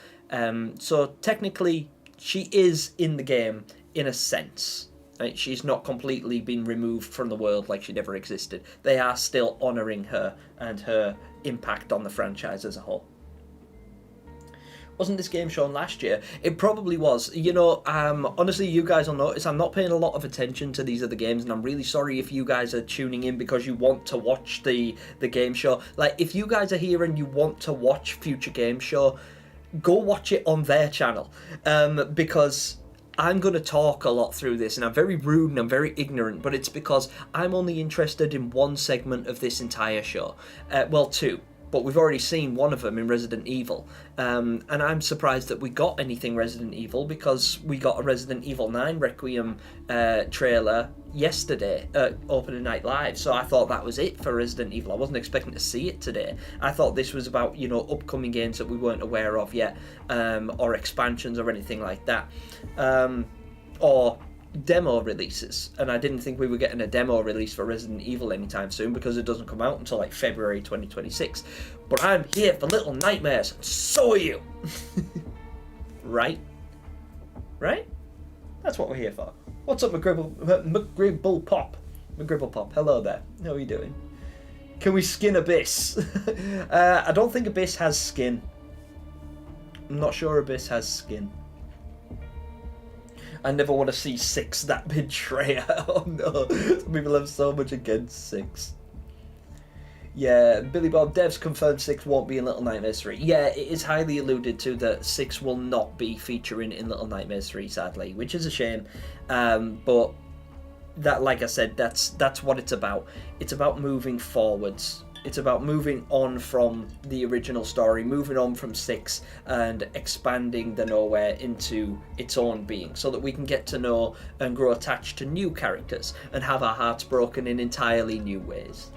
technically, she is in the game in a sense. Right? She's not completely been removed from the world like she never existed. They are still honouring her and her impact on the franchise as a whole. Wasn't this game shown last year? It probably was. You know, honestly, you guys will notice I'm not paying a lot of attention to these other games, and I'm really sorry if you guys are tuning in because you want to watch the game show. Like, if you guys are here and you want to watch future game show, go watch it on their channel, because I'm going to talk a lot through this, and I'm very rude and I'm very ignorant, but it's because I'm only interested in one segment of this entire show. Well, two. But we've already seen one of them in Resident Evil. And I'm surprised that we got anything Resident Evil, because we got a Resident Evil 9 Requiem trailer yesterday at Opening Night Live. So I thought that was it for Resident Evil. I wasn't expecting to see it today. I thought this was about, you know, upcoming games that we weren't aware of yet, or expansions or anything like that. Or demo releases, and I didn't think we were getting a demo release for Resident Evil anytime soon, because it doesn't come out until like February 2026. But I'm here for Little Nightmares, so are you. Right? That's what we're here for. What's up, McGribble Pop? Hello there, how are you doing? Can we skin Abyss? I don't think Abyss has skin. I'm not sure Abyss has skin. I never want to see 6 that betrayer. Oh no, some people have so much against 6. Yeah, Billy Bob, devs confirmed 6 won't be in Little Nightmares 3. Yeah, it is highly alluded to that 6 will not be featuring in Little Nightmares 3, sadly, which is a shame. But that, like I said, that's what it's about. It's about moving forwards. It's about moving on from the original story, moving on from 6 and expanding the Nowhere into its own being, so that we can get to know and grow attached to new characters and have our hearts broken in entirely new ways.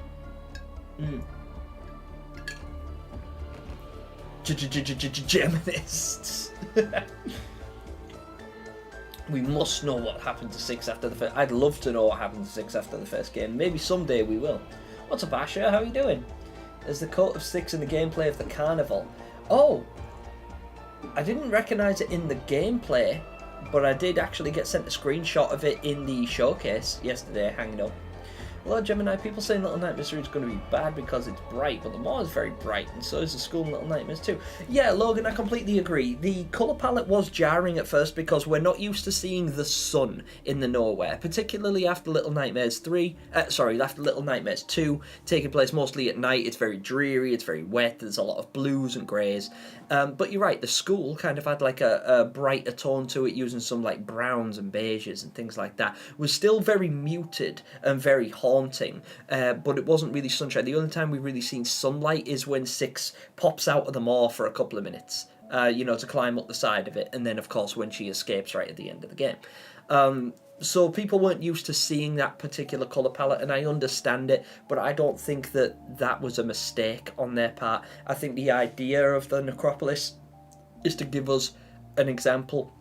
Geminists. We must know what happened to 6 after the first. I'd love to know what happened to 6 after the first game. Maybe someday we will. What's up, Asher? How are you doing? There's the coat of 6 in the gameplay of the carnival. Oh! I didn't recognise it in the gameplay, but I did actually get sent a screenshot of it in the showcase yesterday, hanging up. Hello, Gemini. People saying Little Nightmares 3 is going to be bad because it's bright, but the mall is very bright, and so is the school in Little Nightmares 2. Yeah, Logan, I completely agree. The colour palette was jarring at first because we're not used to seeing the sun in the Nowhere, particularly after Little Nightmares after Little Nightmares 2, taking place mostly at night. It's very dreary, it's very wet, there's a lot of blues and greys. But you're right, the school kind of had like a brighter tone to it, using some like browns and beiges and things like that. It was still very muted and very haunting, but it wasn't really sunshine. The only time we've really seen sunlight is when 6 pops out of the mall for a couple of minutes, to climb up the side of it, and then of course when she escapes right at the end of the game. So people weren't used to seeing that particular colour palette, and I understand it, but I don't think that was a mistake on their part. I think the idea of the Necropolis is to give us an example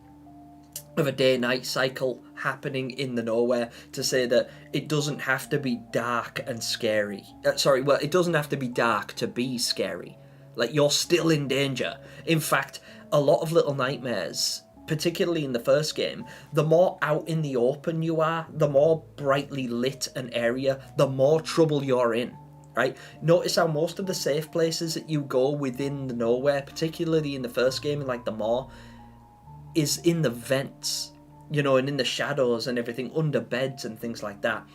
of a day-night cycle happening in the Nowhere, to say that it doesn't have to be dark and scary. It doesn't have to be dark to be scary. Like, you're still in danger. In fact, a lot of Little Nightmares, particularly in the first game, the more out in the open you are, the more brightly lit an area, the more trouble you're in, right? Notice how most of the safe places that you go within the Nowhere, particularly in the first game, in like the mall, is in the vents, and in the shadows and everything, under beds and things like that.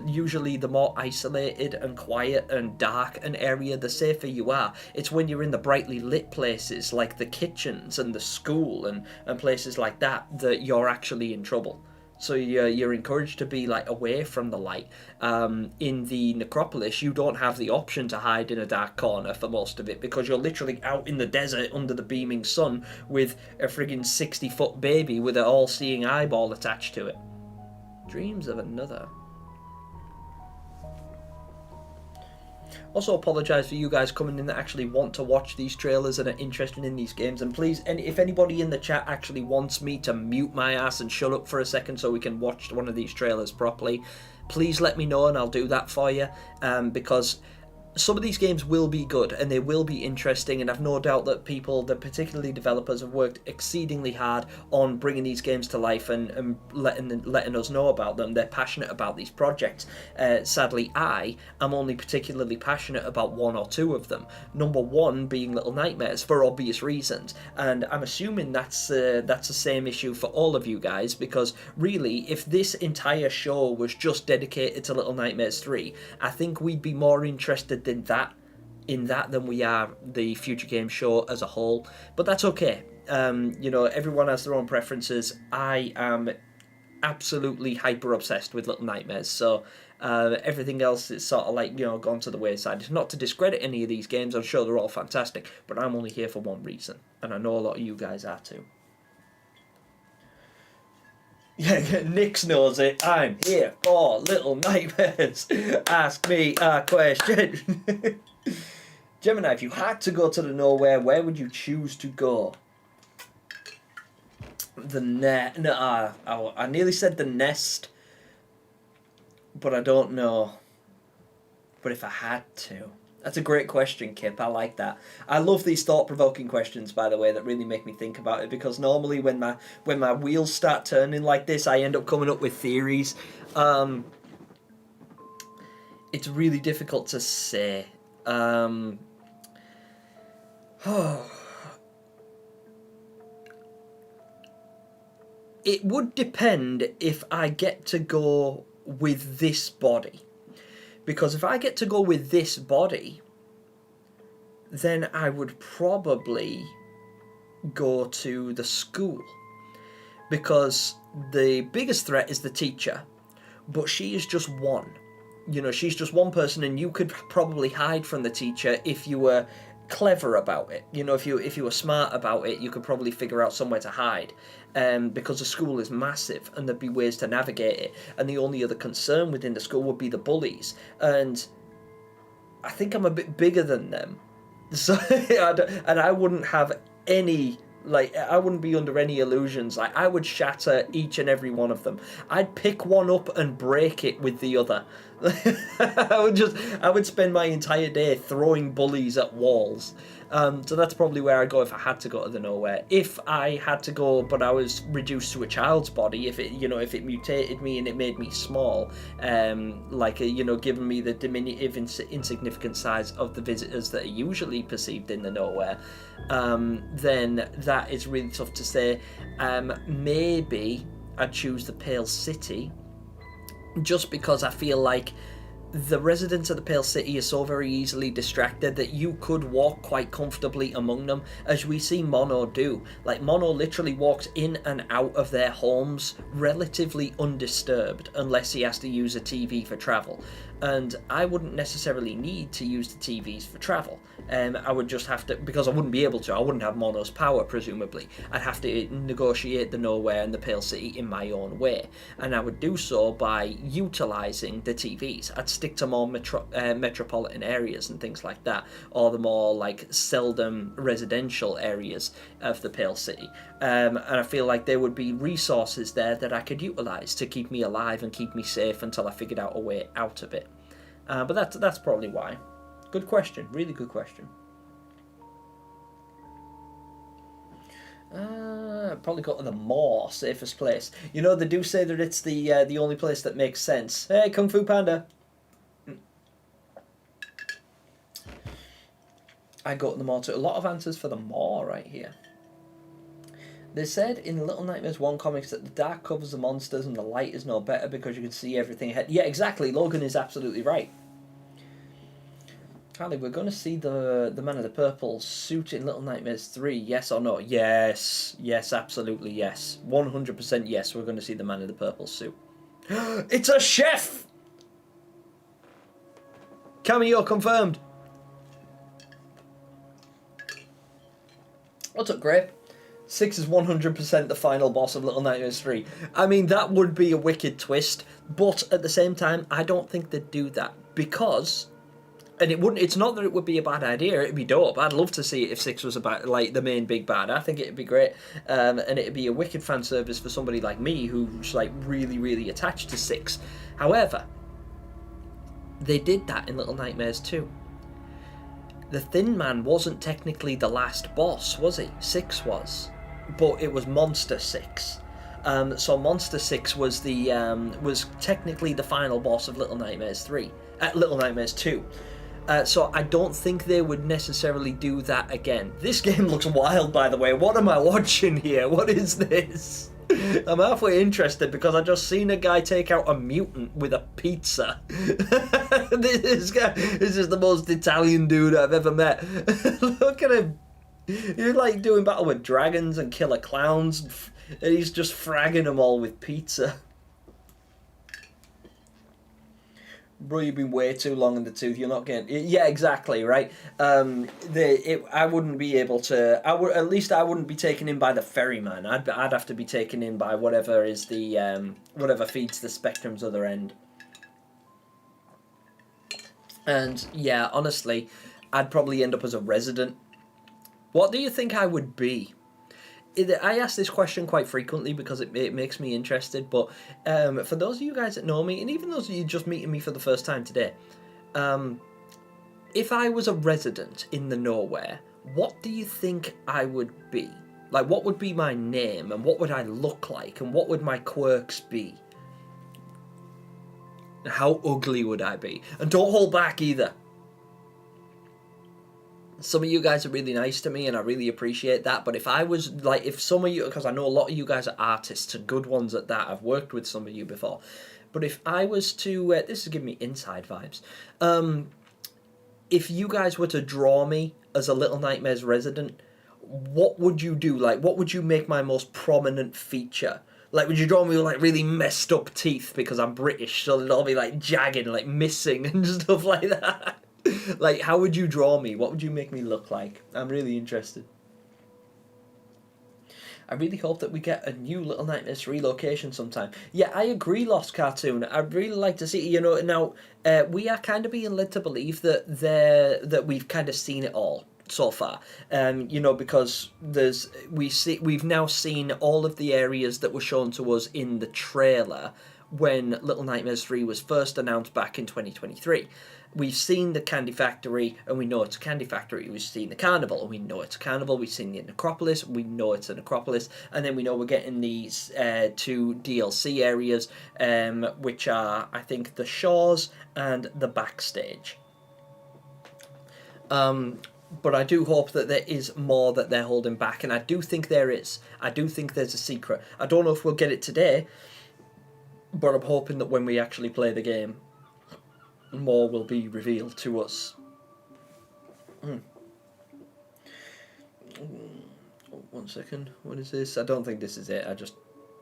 Usually the more isolated and quiet and dark an area, the safer you are. It's when you're in the brightly lit places like the kitchens and the school and places like that you're actually in trouble. So you're encouraged to be like away from the light. In the Necropolis, you don't have the option to hide in a dark corner for most of it, because you're literally out in the desert under the beaming sun with a friggin' 60-foot baby with an all-seeing eyeball attached to it. Dreams of another. Also apologise for you guys coming in that actually want to watch these trailers and are interested in these games. And please, if anybody in the chat actually wants me to mute my ass and shut up for a second so we can watch one of these trailers properly, please let me know and I'll do that for you. Because some of these games will be good and they will be interesting, and I've no doubt that particularly developers, have worked exceedingly hard on bringing these games to life and letting us know about them. They're passionate about these projects. Sadly, I am only particularly passionate about one or two of them. Number one being Little Nightmares, for obvious reasons, and I'm assuming that's the same issue for all of you guys, because really, if this entire show was just dedicated to Little Nightmares 3, I think we'd be more interested in that than we are the Future Games show as a whole. But that's okay. You know, everyone has their own preferences. I am absolutely hyper obsessed with Little Nightmares, so everything else is sort of like, you know, gone to the wayside. It's not to discredit any of these games, I'm sure they're all fantastic, but I'm only here for one reason, and I know a lot of you guys are too. Yeah, Nix knows it. I'm here for Little Nightmares. Ask me a question. Gemini, if you had to go to the nowhere, where would you choose to go? I nearly said the nest, but I don't know. But if I had to. That's a great question, Kip. I like that. I love these thought-provoking questions, by the way, that really make me think about it, because normally when my wheels start turning like this, I end up coming up with theories. It's really difficult to say. It would depend if I get to go with this body. Because if I get to go with this body, then I would probably go to the school. Because the biggest threat is the teacher, but she is just one. You know, she's just one person, and you could probably hide from the teacher if you were clever about it. You know, if you were smart about it, you could probably figure out somewhere to hide. Because the school is massive and there'd be ways to navigate it, and the only other concern within the school would be the bullies, and I think I'm a bit bigger than them, so and I wouldn't have any, like, I wouldn't be under any illusions. Like, I would shatter each and every one of them. I'd pick one up and break it with the other. I would spend my entire day throwing bullies at walls. So that's probably where I'd go if I had to go to the nowhere. If I had to go, but I was reduced to a child's body, if it mutated me and it made me small, giving me the diminutive, insignificant size of the visitors that are usually perceived in the nowhere, then that is really tough to say. Maybe I'd choose the Pale City, just because I feel like the residents of the Pale City are so very easily distracted that you could walk quite comfortably among them, as we see Mono do. Like, Mono literally walks in and out of their homes relatively undisturbed, unless he has to use a TV for travel. And I wouldn't necessarily need to use the TVs for travel. I would just have to, because I wouldn't be able to, I wouldn't have Mono's power, presumably. I'd have to negotiate the Nowhere and the Pale City in my own way. And I would do so by utilising the TVs. I'd stick to more metropolitan areas and things like that, or the more, like, seldom residential areas of the Pale City. And I feel like there would be resources there that I could utilise to keep me alive and keep me safe until I figured out a way out of it. But that's probably why. Good question, really good question. Probably go to the Maw, safest place. You know, they do say that it's the only place that makes sense. Hey, Kung Fu Panda. I go to the Maw too. A lot of answers for the Maw right here. They said in Little Nightmares 1 comics that the dark covers the monsters and the light is no better because you can see everything ahead. Yeah, exactly. Logan is absolutely right. Carly, we're going to see the Man of the Purple suit in Little Nightmares 3, yes or no? Yes. Yes, absolutely yes. 100% yes, we're going to see the Man of the Purple suit. It's a chef! Cameo confirmed. What's up, Grape? 6 is 100% the final boss of Little Nightmares 3. I mean, that would be a wicked twist, but at the same time, I don't think they'd do that, because... And it's not that it would be a bad idea, it'd be dope. I'd love to see it if 6 was about, like, the main big bad. I think it'd be great. And it'd be a wicked fan service for somebody like me who's, like, really, really attached to 6. However, they did that in Little Nightmares 2. the Thin Man wasn't technically the last boss, was he? 6 was, but it was Monster 6. So Monster 6 was the was technically the final boss of Little Nightmares 3, Little Nightmares 2. So I don't think they would necessarily do that again. This game looks wild, by the way. What am I watching here? What is this? I'm halfway interested because I just seen a guy take out a mutant with a pizza. This is the most Italian dude I've ever met. Look at him. He's like doing battle with dragons and killer clowns, and he's just fragging them all with pizza. Bro, you've been way too long in the tooth. You're not getting... Yeah, exactly, right? I wouldn't be able to... At least I wouldn't be taken in by the ferryman. I'd have to be taken in by whatever is the... whatever feeds the Spectrum's other end. And, yeah, honestly, I'd probably end up as a resident. What do you think I would be? I ask this question quite frequently because it makes me interested, but for those of you guys that know me, and even those of you just meeting me for the first time today, if I was a resident in the nowhere, what do you think I would be? Like, what would be my name, and what would I look like, and what would my quirks be? How ugly would I be? And don't hold back either. Some of you guys are really nice to me, and I really appreciate that. But if I was, like, if some of you, because I know a lot of you guys are artists, and good ones at that, I've worked with some of you before. But if I was to, this is giving me inside vibes. If you guys were to draw me as a Little Nightmares resident, what would you do? Like, what would you make my most prominent feature? Like, would you draw me with, like, really messed up teeth because I'm British, so it'll all be, like, jagged, like, missing and stuff like that? Like, how would you draw me? What would you make me look like? I'm really interested. I really hope that we get a new Little Nightmares 3 location sometime. Yeah, I agree, Lost Cartoon. I'd really like to see, you know, now, we are kind of being led to believe that we've kind of seen it all so far. You know, because we've now seen all of the areas that were shown to us in the trailer when Little Nightmares 3 was first announced back in 2023. We've seen the Candy Factory, and we know it's a Candy Factory. We've seen the Carnival, and we know it's a Carnival. We've seen the Necropolis, we know it's a Necropolis. And then we know we're getting these 2 DLC areas, which are, I think, the Shores and the Backstage. But I do hope that there is more that they're holding back, and I do think there is. I do think there's a secret. I don't know if we'll get it today, but I'm hoping that when we actually play the game, more will be revealed to us. 1 second. What is this? I don't think this is it. I just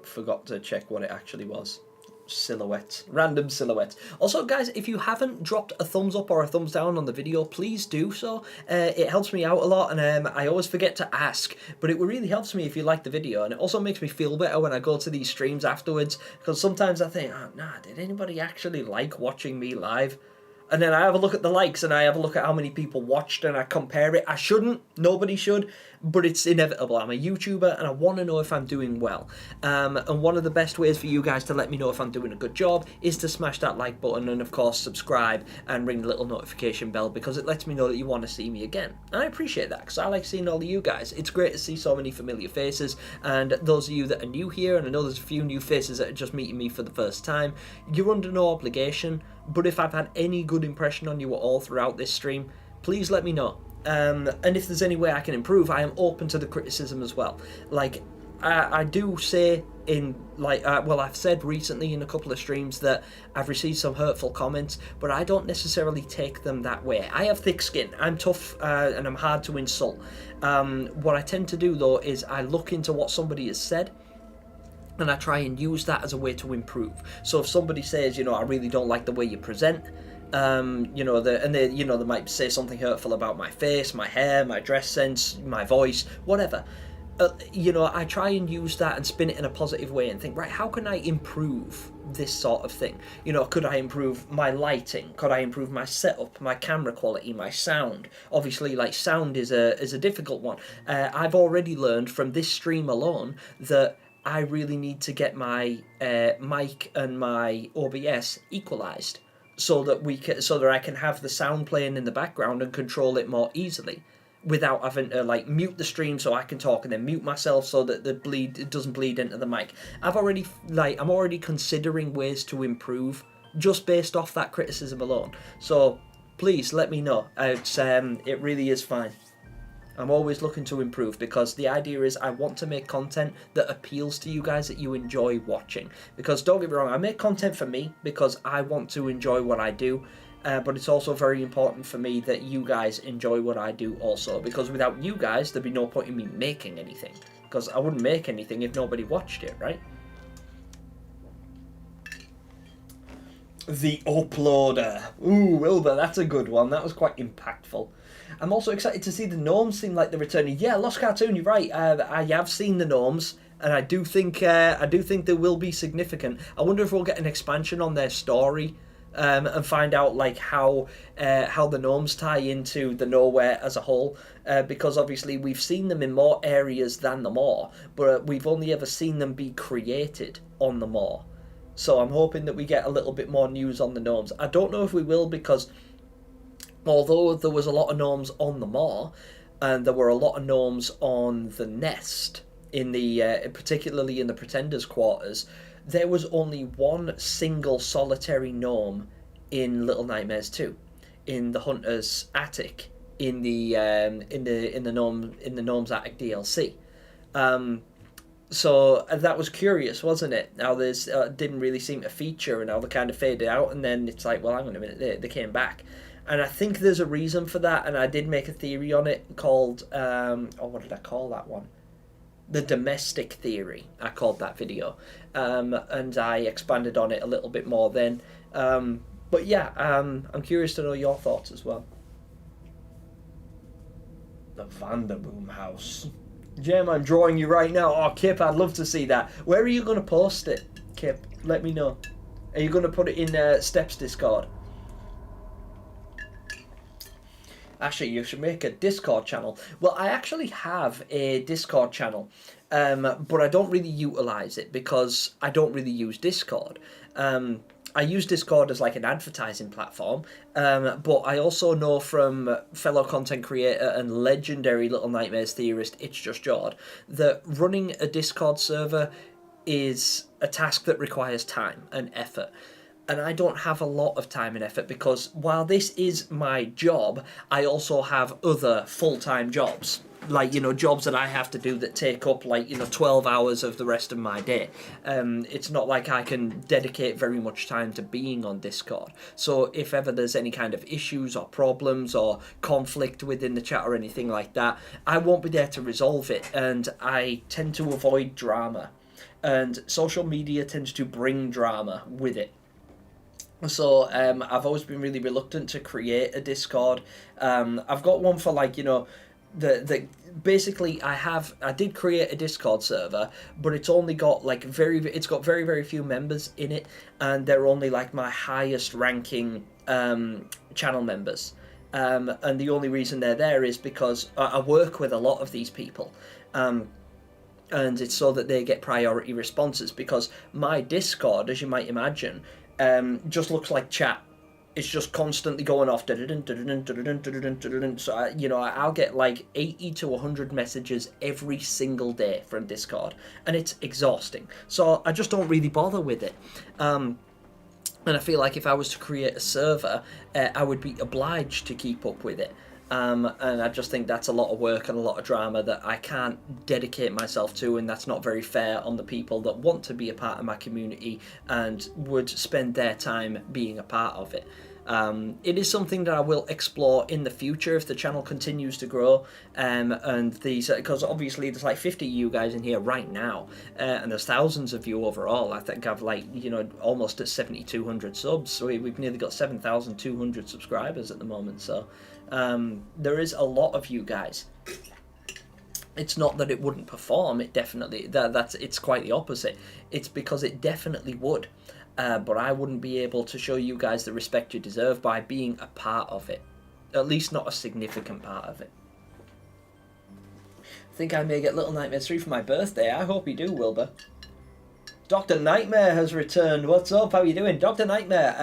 forgot to check what it actually was. Silhouettes. Random silhouettes. Also, guys, if you haven't dropped a thumbs up or a thumbs down on the video, please do so. It helps me out a lot, and I always forget to ask, but it really helps me if you like the video, and it also makes me feel better when I go to these streams afterwards, because sometimes I think, oh, nah, did anybody actually like watching me live? And then I have a look at the likes, and I have a look at how many people watched, and I compare it. I shouldn't. Nobody should. But it's inevitable. I'm a YouTuber, and I want to know if I'm doing well. And one of the best ways for you guys to let me know if I'm doing a good job is to smash that like button and, of course, subscribe and ring the little notification bell, because it lets me know that you want to see me again. And I appreciate that, because I like seeing all of you guys. It's great to see so many familiar faces, and those of you that are new here, and I know there's a few new faces that are just meeting me for the first time, you're under no obligation. But if I've had any good impression on you at all throughout this stream, please let me know. And if there's any way I can improve, I am open to the criticism as well. Like, I do say in, like, well, I've said recently in a couple of streams that I've received some hurtful comments, but I don't necessarily take them that way. I have thick skin. I'm tough, and I'm hard to insult. What I tend to do, though, is I look into what somebody has said, and I try and use that as a way to improve. So if somebody says, you know, I really don't like the way you present, you know, they might say something hurtful about my face, my hair, my dress sense, my voice, whatever. You know, I try and use that and spin it in a positive way and think, right, how can I improve this sort of thing? You know, could I improve my lighting? Could I improve my setup, my camera quality, my sound? Obviously, like, sound is a difficult one. I've already learned from this stream alone that I really need to get my mic and my OBS equalized, so that I can have the sound playing in the background and control it more easily, without having to like mute the stream so I can talk and then mute myself so that it doesn't bleed into the mic. I'm already considering ways to improve just based off that criticism alone. So please let me know. It really is fine. I'm always looking to improve, because the idea is I want to make content that appeals to you guys, that you enjoy watching. Because don't get me wrong, I make content for me because I want to enjoy what I do, but it's also very important for me that you guys enjoy what I do also, because without you guys there'd be no point in me making anything, because I wouldn't make anything if nobody watched it, right? The Uploader. Ooh, Wilbur, that's a good one. That was quite impactful. I'm also excited to see the gnomes seem like they're returning. Yeah, Lost Cartoon, you're right. I have seen the gnomes, and I do think they will be significant. I wonder if we'll get an expansion on their story, and find out like how the gnomes tie into the Nowhere as a whole. Because obviously we've seen them in more areas than the Maw, but we've only ever seen them be created on the Maw. So I'm hoping that we get a little bit more news on the gnomes. I don't know if we will, because although there was a lot of gnomes on the Maw, and there were a lot of gnomes on the Nest, in the particularly in the Pretenders' quarters, there was only one single solitary gnome in Little Nightmares 2, in the Hunter's attic, in the Gnome's Attic DLC. So that was curious, wasn't it? Now this didn't really seem to feature, and now they kind of faded out, and then it's like, well, hang on a minute, they came back. And I think there's a reason for that, and I did make a theory on it called, what did I call that one? The Domestic Theory, I called that video. And I expanded on it a little bit more then. But yeah, I'm curious to know your thoughts as well. The Vanderboom House. Jem, I'm drawing you right now. Oh, Kip, I'd love to see that. Where are you going to post it, Kip? Let me know. Are you going to put it in Steps Discord? Actually, you should make a Discord channel. Well, I actually have a Discord channel, but I don't really utilize it because I don't really use Discord. I use Discord as like an advertising platform, but I also know from fellow content creator and legendary Little Nightmares theorist It's Just Jord that running a Discord server is a task that requires time and effort. And I don't have a lot of time and effort, because while this is my job, I also have other full-time jobs. Like, jobs that I have to do that take up, 12 hours of the rest of my day. It's not like I can dedicate very much time to being on Discord. So if ever there's any kind of issues or problems or conflict within the chat or anything like that, I won't be there to resolve it. And I tend to avoid drama. And social media tends to bring drama with it. So I've always been really reluctant to create a Discord. I've got one for basically I did create a Discord server, but it's only got it's got very, very few members in it, and they're only like my highest ranking channel members. And the only reason they're there is because I work with a lot of these people. And it's so that they get priority responses, because my Discord, as you might imagine, just looks like chat. It's just constantly going off. So I'll get like 80 to 100 messages every single day from Discord, and it's exhausting. So I just don't really bother with it. And I feel like if I was to create a server, I would be obliged to keep up with it. And I just think that's a lot of work and a lot of drama that I can't dedicate myself to, and that's not very fair on the people that want to be a part of my community and would spend their time being a part of it. It is something that I will explore in the future if the channel continues to grow, and these, because obviously there's like 50 of you guys in here right now, and there's thousands of you overall. I think I've almost at 7,200 subs, so we've nearly got 7,200 subscribers at the moment, so there is a lot of you guys. It's not that it wouldn't perform, it definitely, it's quite the opposite. It's because it definitely would. But I wouldn't be able to show you guys the respect you deserve by being a part of it. At least not a significant part of it. I think I may get Little Nightmares 3 for my birthday. I hope you do, Wilbur. Dr. Nightmare has returned. What's up? How are you doing? Dr. Nightmare,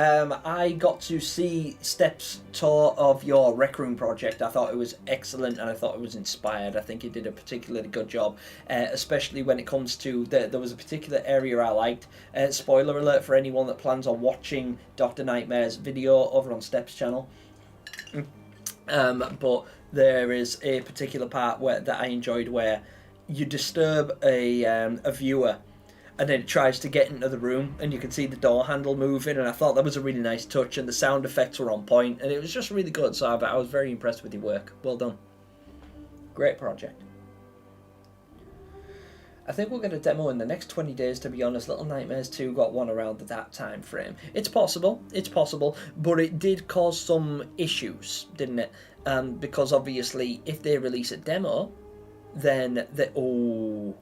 I got to see Steps tour of your Rec Room project. I thought it was excellent and I thought it was inspired. I think you did a particularly good job, especially when it comes to, there was a particular area I liked. Spoiler alert for anyone that plans on watching Dr. Nightmare's video over on Steps' channel. But there is a particular part that I enjoyed where you disturb a viewer and then it tries to get into the room and you can see the door handle moving, and I thought that was a really nice touch and the sound effects were on point and it was just really good. So I was very impressed with your work. Well done. Great project. I think we'll get a demo in the next 20 days, to be honest. Little Nightmares 2 got one around that time frame. It's possible, but it did cause some issues, didn't it? Because obviously if they release a demo, then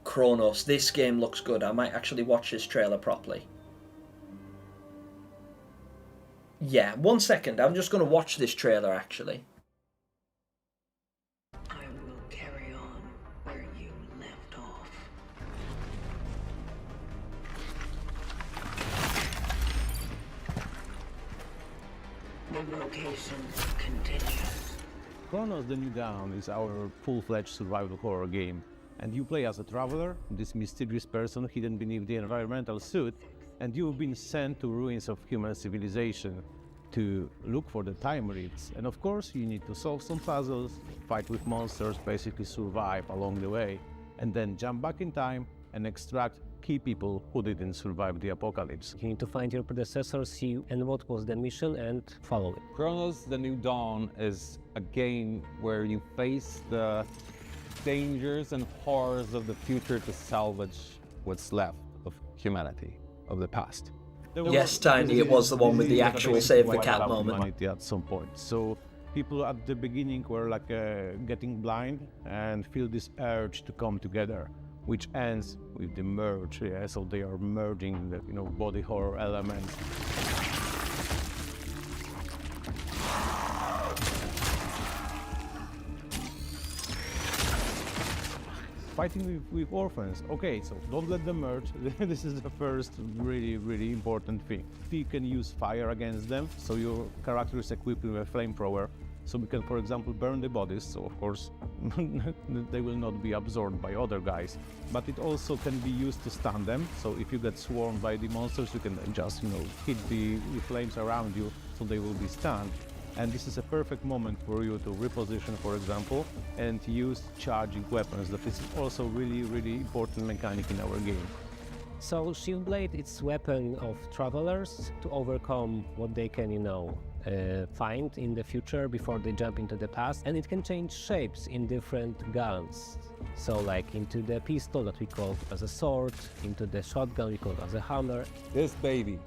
Kronos, this game looks good. I might actually watch this trailer properly. Yeah, 1 second, I'm just going to watch this trailer actually. I will carry on where you left off. The location continues. Kronos New Dawn is our full-fledged survival horror game, and you play as a traveler, this mysterious person hidden beneath the environmental suit, and you've been sent to ruins of human civilization to look for the time rifts. And of course you need to solve some puzzles, fight with monsters, basically survive along the way, and then jump back in time and extract key people who didn't survive the apocalypse. You need to find your predecessor, see and what was the mission, and follow it. Kronos the New Dawn is a game where you face the dangers and horrors of the future to salvage what's left of humanity, of the past. Yes, Tiny, it was the one with the actual save the cat moment. At some point. So people at the beginning were like getting blind and feel this urge to come together, which ends with the merge. Yeah, so they are merging the body horror elements. Fighting with orphans. Okay, so don't let them merge. This is the first really important thing. You can use fire against them, so your character is equipped with a flamethrower. So we can, for example, burn the bodies, so of course they will not be absorbed by other guys. But it also can be used to stun them, so if you get swarmed by the monsters, you can just, hit the flames around you, so they will be stunned. And this is a perfect moment for you to reposition, for example, and use charging weapons. That is also really important mechanic in our game. So Shield Blade, it's weapon of travelers to overcome what they can, find in the future before they jump into the past, and it can change shapes in different guns. So like into the pistol that we call as a sword, into the shotgun we call as a hammer. This baby.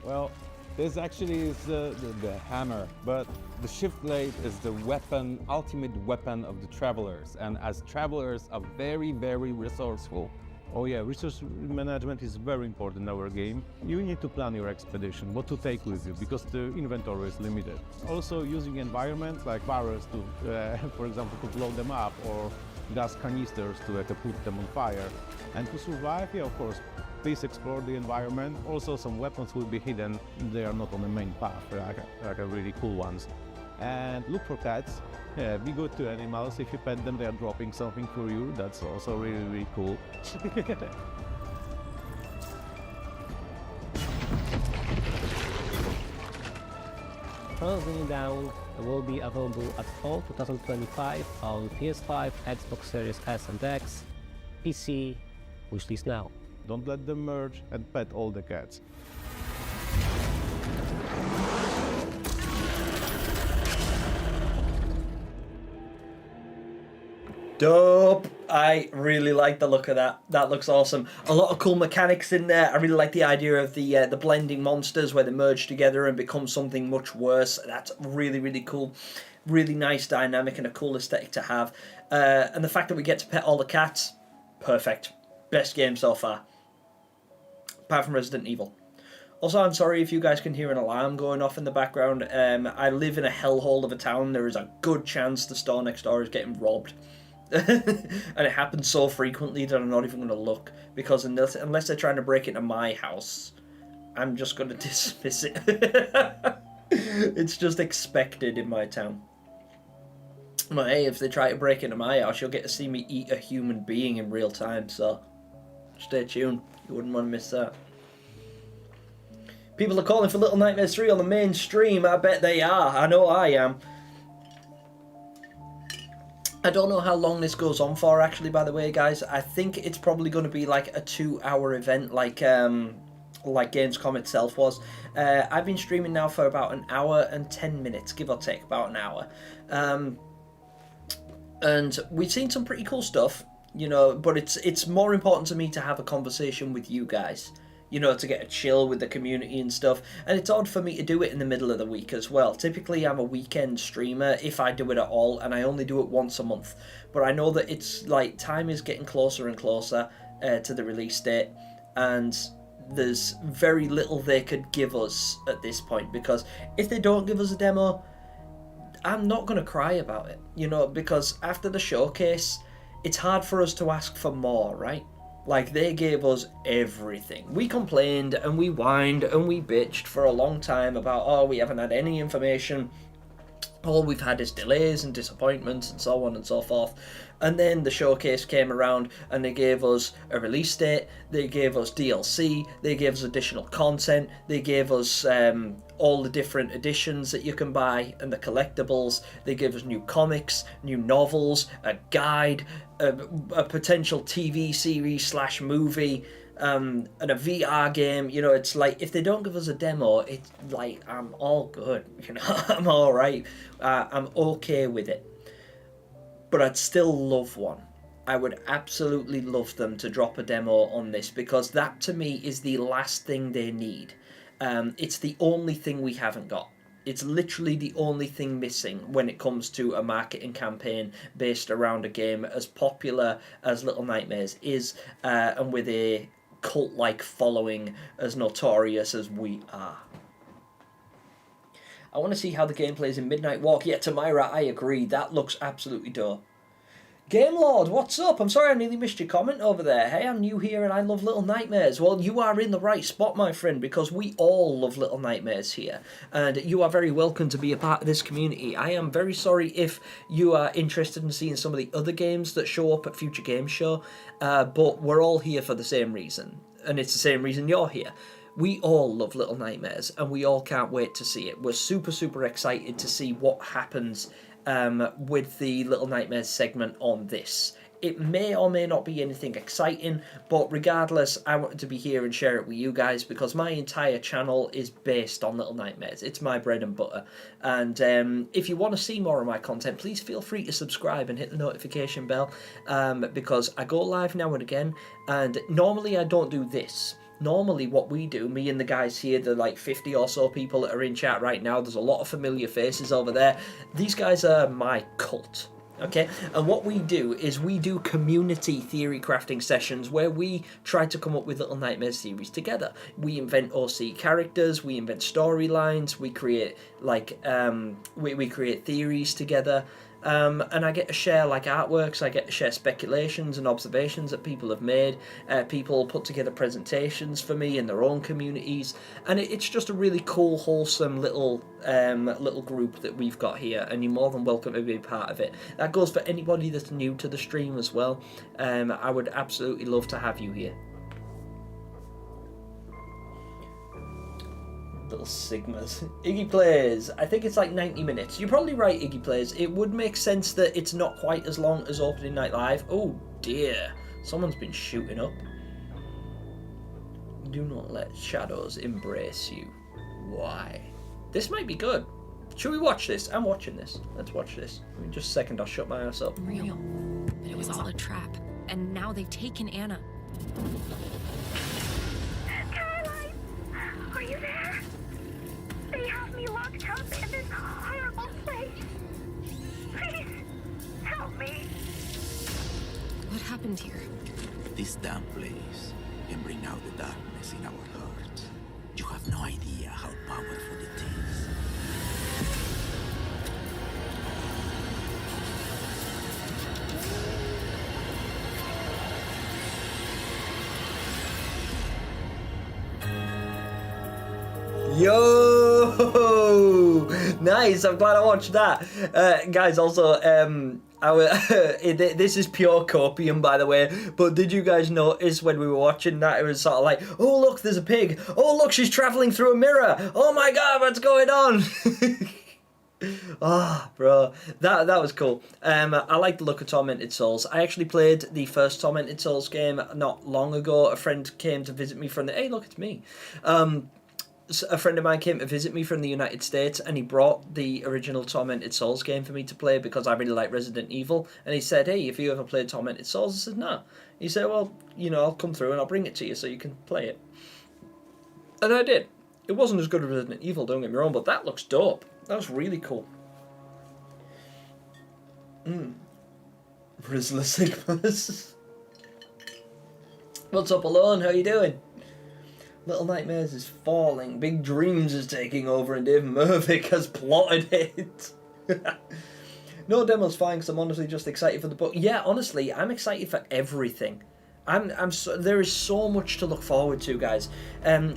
Well, this actually is the hammer, but the Shift Blade is the weapon, ultimate weapon of the travelers, and as travelers are very resourceful. Oh yeah, resource management is very important in our game. You need to plan your expedition, what to take with you, because the inventory is limited. Also using environments like barrels to, for example, to blow them up, or gas canisters to put them on fire. And to survive, yeah, of course, please explore the environment. Also some weapons will be hidden, they are not on the main path, like really cool ones. And look for cats. Yeah, be good to animals. If you pet them, they are dropping something for you. That's also really cool. Kronos New Dawn will be available at fall 2025 on PS5, Xbox Series S and X, PC, wishlist now. Don't let them merge and pet all the cats. Dope. I really like the look of that. That looks awesome. A lot of cool mechanics in there. I really like the idea of the blending monsters where they merge together and become something much worse. That's really cool. Really nice dynamic and a cool aesthetic to have. And the fact that we get to pet all the cats, perfect. Best game so far. Apart from Resident Evil. Also, I'm sorry if you guys can hear an alarm going off in the background. I live in a hellhole of a town. There is a good chance the store next door is getting robbed. And it happens so frequently that I'm not even going to look, because unless they're trying to break into my house, I'm just going to dismiss it. It's just expected in my town. But hey, if they try to break into my house, you'll get to see me eat a human being in real time, so stay tuned. You wouldn't want to miss that. People are calling for Little Nightmares 3 on the main stream. I bet they are. I know I am. I don't know how long this goes on for, actually, by the way, guys. I think it's probably going to be like a 2-hour event, like Gamescom itself was. I've been streaming now for about an hour and 10 minutes, give or take, about an hour. And we've seen some pretty cool stuff, you know, but it's more important to me to have a conversation with you guys, you know, to get a chill with the community and stuff. And it's odd for me to do it in the middle of the week as well. Typically, I'm a weekend streamer, if I do it at all, and I only do it once a month. But I know that it's like time is getting closer and closer to the release date, and there's very little they could give us at this point, because if they don't give us a demo, I'm not going to cry about it, you know, because after the showcase, it's hard for us to ask for more, right? Like, they gave us everything. We complained and we whined and we bitched for a long time about, oh, we haven't had any information. All we've had is delays and disappointments and so on and so forth. And then the showcase came around and they gave us a release date, they gave us DLC, they gave us additional content, they gave us all the different editions that you can buy and the collectibles, they gave us new comics, new novels, a guide, a potential TV series / movie, and a VR game. You know, it's like, if they don't give us a demo, it's like, I'm all good, you know, I'm all right, I'm okay with it. But I'd still love one. I would absolutely love them to drop a demo on this, because that to me is the last thing they need. It's the only thing we haven't got. It's literally the only thing missing when it comes to a marketing campaign based around a game as popular as Little Nightmares is, and with a cult-like following as notorious as we are. I want to see how the game plays in Midnight Walk. Yeah, Tamira, I agree. That looks absolutely dope. Game Lord, what's up? I'm sorry I nearly missed your comment over there. Hey, I'm new here and I love Little Nightmares. Well, you are in the right spot, my friend, because we all love Little Nightmares here. And you are very welcome to be a part of this community. I am very sorry if you are interested in seeing some of the other games that show up at Future Games Show, but we're all here for the same reason. And it's the same reason you're here. We all love Little Nightmares, and we all can't wait to see it. We're super, super excited to see what happens with the Little Nightmares segment on this. It may or may not be anything exciting, but regardless, I wanted to be here and share it with you guys, because my entire channel is based on Little Nightmares. It's my bread and butter. And if you want to see more of my content, please feel free to subscribe and hit the notification bell, because I go live now and again, and normally I don't do this. Normally what we do, me and the guys here, the like 50 or so people that are in chat right now, there's a lot of familiar faces over there. These guys are my cult, okay? And what we do is we do community theory crafting sessions where we try to come up with Little Nightmares theories together. We invent OC characters, we invent storylines, we create like we create theories together. And I get to share like artworks, I get to share speculations and observations that people have made. People put together presentations for me in their own communities, and it's just a really cool, wholesome little group that we've got here, and you're more than welcome to be a part of it. That goes for anybody that's new to the stream as well. I would absolutely love to have you here. Little Sigmas. Iggy Plays. I think it's like 90 minutes. You're probably right, Iggy Plays. It would make sense that it's not quite as long as Opening Night Live. Oh dear. Someone's been shooting up. Do not let shadows embrace you. Why? This might be good. Should we watch this? I'm watching this. Let's watch this. Give me just a second. I'll shut my ass up. Real. But it was all a trap. And now they've taken Anna. Caroline! Are you there? They have me locked up in this horrible place. Please, help me. What happened here? This damn place can bring out the darkness in our hearts. You have no idea how powerful it is. Yo! Nice, I'm glad I watched that. Guys, also, this is pure copium, by the way, but did you guys notice when we were watching that, it was sort of like, oh, look, there's a pig. Oh, look, she's traveling through a mirror. Oh, my God, what's going on? Ah, bro, that was cool. I like the look of Tormented Souls. I actually played the first Tormented Souls game not long ago. A friend came to visit me from the... Hey, look, it's me. A friend of mine came to visit me from the United States, and he brought the original Tormented Souls game for me to play because I really like Resident Evil. And he said, hey, have you ever played Tormented Souls? I said, no. He said, well, you know, I'll come through and I'll bring it to you so you can play it. And I did. It wasn't as good as Resident Evil, don't get me wrong, but that looks dope. That was really cool. Rizzler Sigmas. What's up, Alone? How you doing? Little Nightmares is falling. Big Dreams is taking over, and Dave Mervick has plotted it. No demo's fine because I'm honestly just excited for the book. Yeah, honestly, I'm excited for everything. There is so much to look forward to, guys.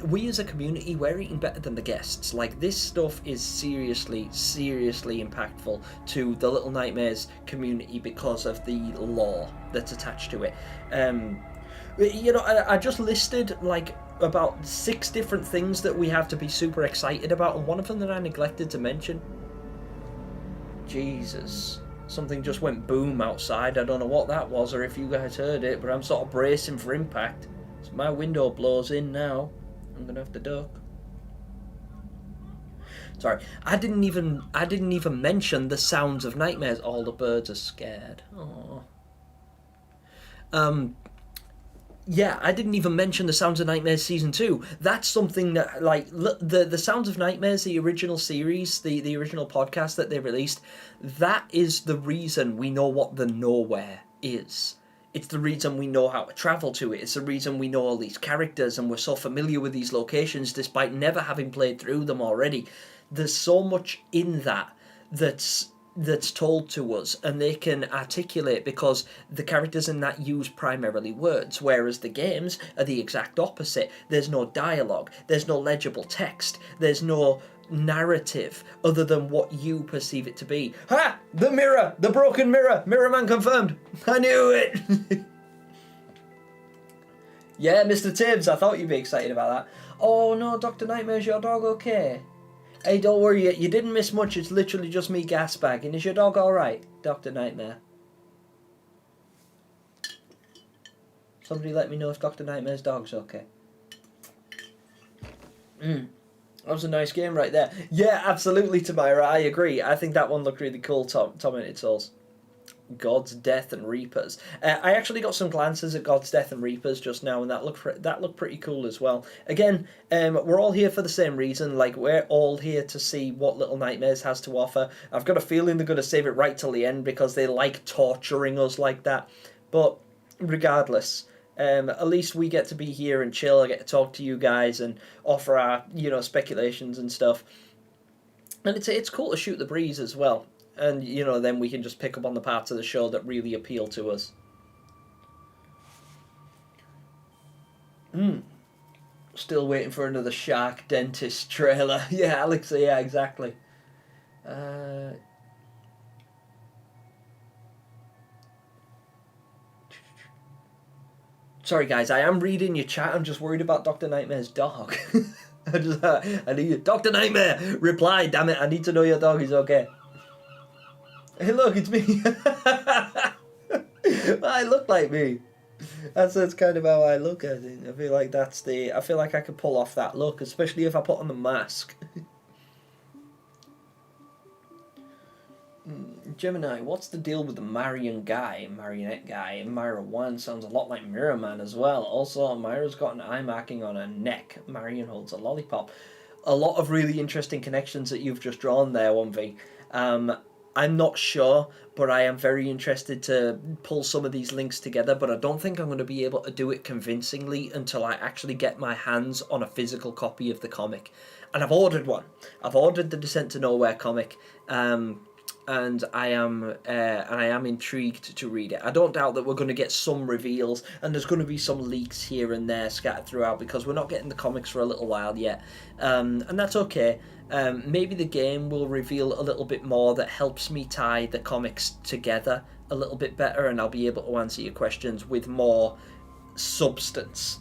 We as a community, we're eating better than the guests. Like, this stuff is seriously, seriously impactful to the Little Nightmares community because of the lore that's attached to it. You know, I just listed, like, about 6 different things that we have to be super excited about, and one of them that I neglected to mention. Jesus. Something just went boom outside. I don't know what that was or if you guys heard it, but I'm sort of bracing for impact. So my window blows in now. I'm gonna have to duck. Sorry, I didn't even mention the sounds of nightmares. All the birds are scared. Aww. Yeah, I didn't even mention the Sounds of Nightmares Season 2. That's something that, like, the Sounds of Nightmares, the original series, the original podcast that they released, that is the reason we know what the Nowhere is. It's the reason we know how to travel to it. It's the reason we know all these characters and we're so familiar with these locations despite never having played through them already. There's so much in that that's told to us, and they can articulate because the characters in that use primarily words, whereas the games are the exact opposite. There's no dialogue, there's no legible text, there's no narrative other than what you perceive it to be. Ha! The mirror! The broken mirror! Mirror Man confirmed! I knew it! Yeah, Mr. Tibbs, I thought you'd be excited about that. Oh no, Dr. Nightmare, is your dog okay? Hey, don't worry, you didn't miss much. It's literally just me gas bagging. Is your dog alright, Dr. Nightmare? Somebody let me know if Dr. Nightmare's dog's okay. That was a nice game right there. Yeah, absolutely, Tamira, I agree. I think that one looked really cool, Tormented Souls. God's Death and Reapers. I actually got some glances at God's Death and Reapers just now, and that looked pretty cool as well. Again, we're all here for the same reason. Like, we're all here to see what Little Nightmares has to offer. I've got a feeling they're going to save it right till the end because they like torturing us like that. But regardless, at least we get to be here and chill. I get to talk to you guys and offer our, you know, speculations and stuff. And it's cool to shoot the breeze as well. And, you know, then we can just pick up on the parts of the show that really appeal to us. Still waiting for another Shark Dentist trailer. Yeah, Alex, yeah, exactly. Sorry, guys, I am reading your chat. I'm just worried about Dr. Nightmare's dog. I need you. Dr. Nightmare, reply, damn it. I need to know your dog is okay. Hey, look, it's me. I look like me. That's kind of how I look, I think. I feel like I feel like I could pull off that look, especially if I put on the mask. Gemini, what's the deal with the marionette guy? And Myra 1 sounds a lot like Mirror Man as well. Also, Myra's got an eye marking on her neck. Marion holds a lollipop. A lot of really interesting connections that you've just drawn there, 1V. I'm not sure, but I am very interested to pull some of these links together, but I don't think I'm going to be able to do it convincingly until I actually get my hands on a physical copy of the comic. And I've ordered one. I've ordered the Descent to Nowhere comic. and I am intrigued to read it. I don't doubt that we're going to get some reveals, and there's going to be some leaks here and there scattered throughout because we're not getting the comics for a little while yet, and that's okay. Maybe the game will reveal a little bit more that helps me tie the comics together a little bit better, and I'll be able to answer your questions with more substance.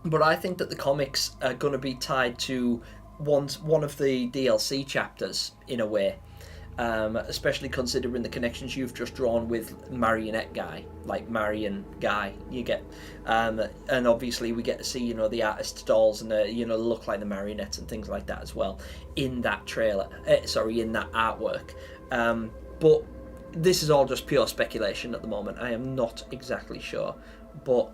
But I think that the comics are going to be tied to one of the DLC chapters in a way, especially considering the connections you've just drawn with Marionette Guy, like Marion Guy. You get, and obviously we get to see, you know, the artist dolls and you know, look like the marionettes and things like that as well in that trailer. In that artwork. But this is all just pure speculation at the moment. I am not exactly sure, but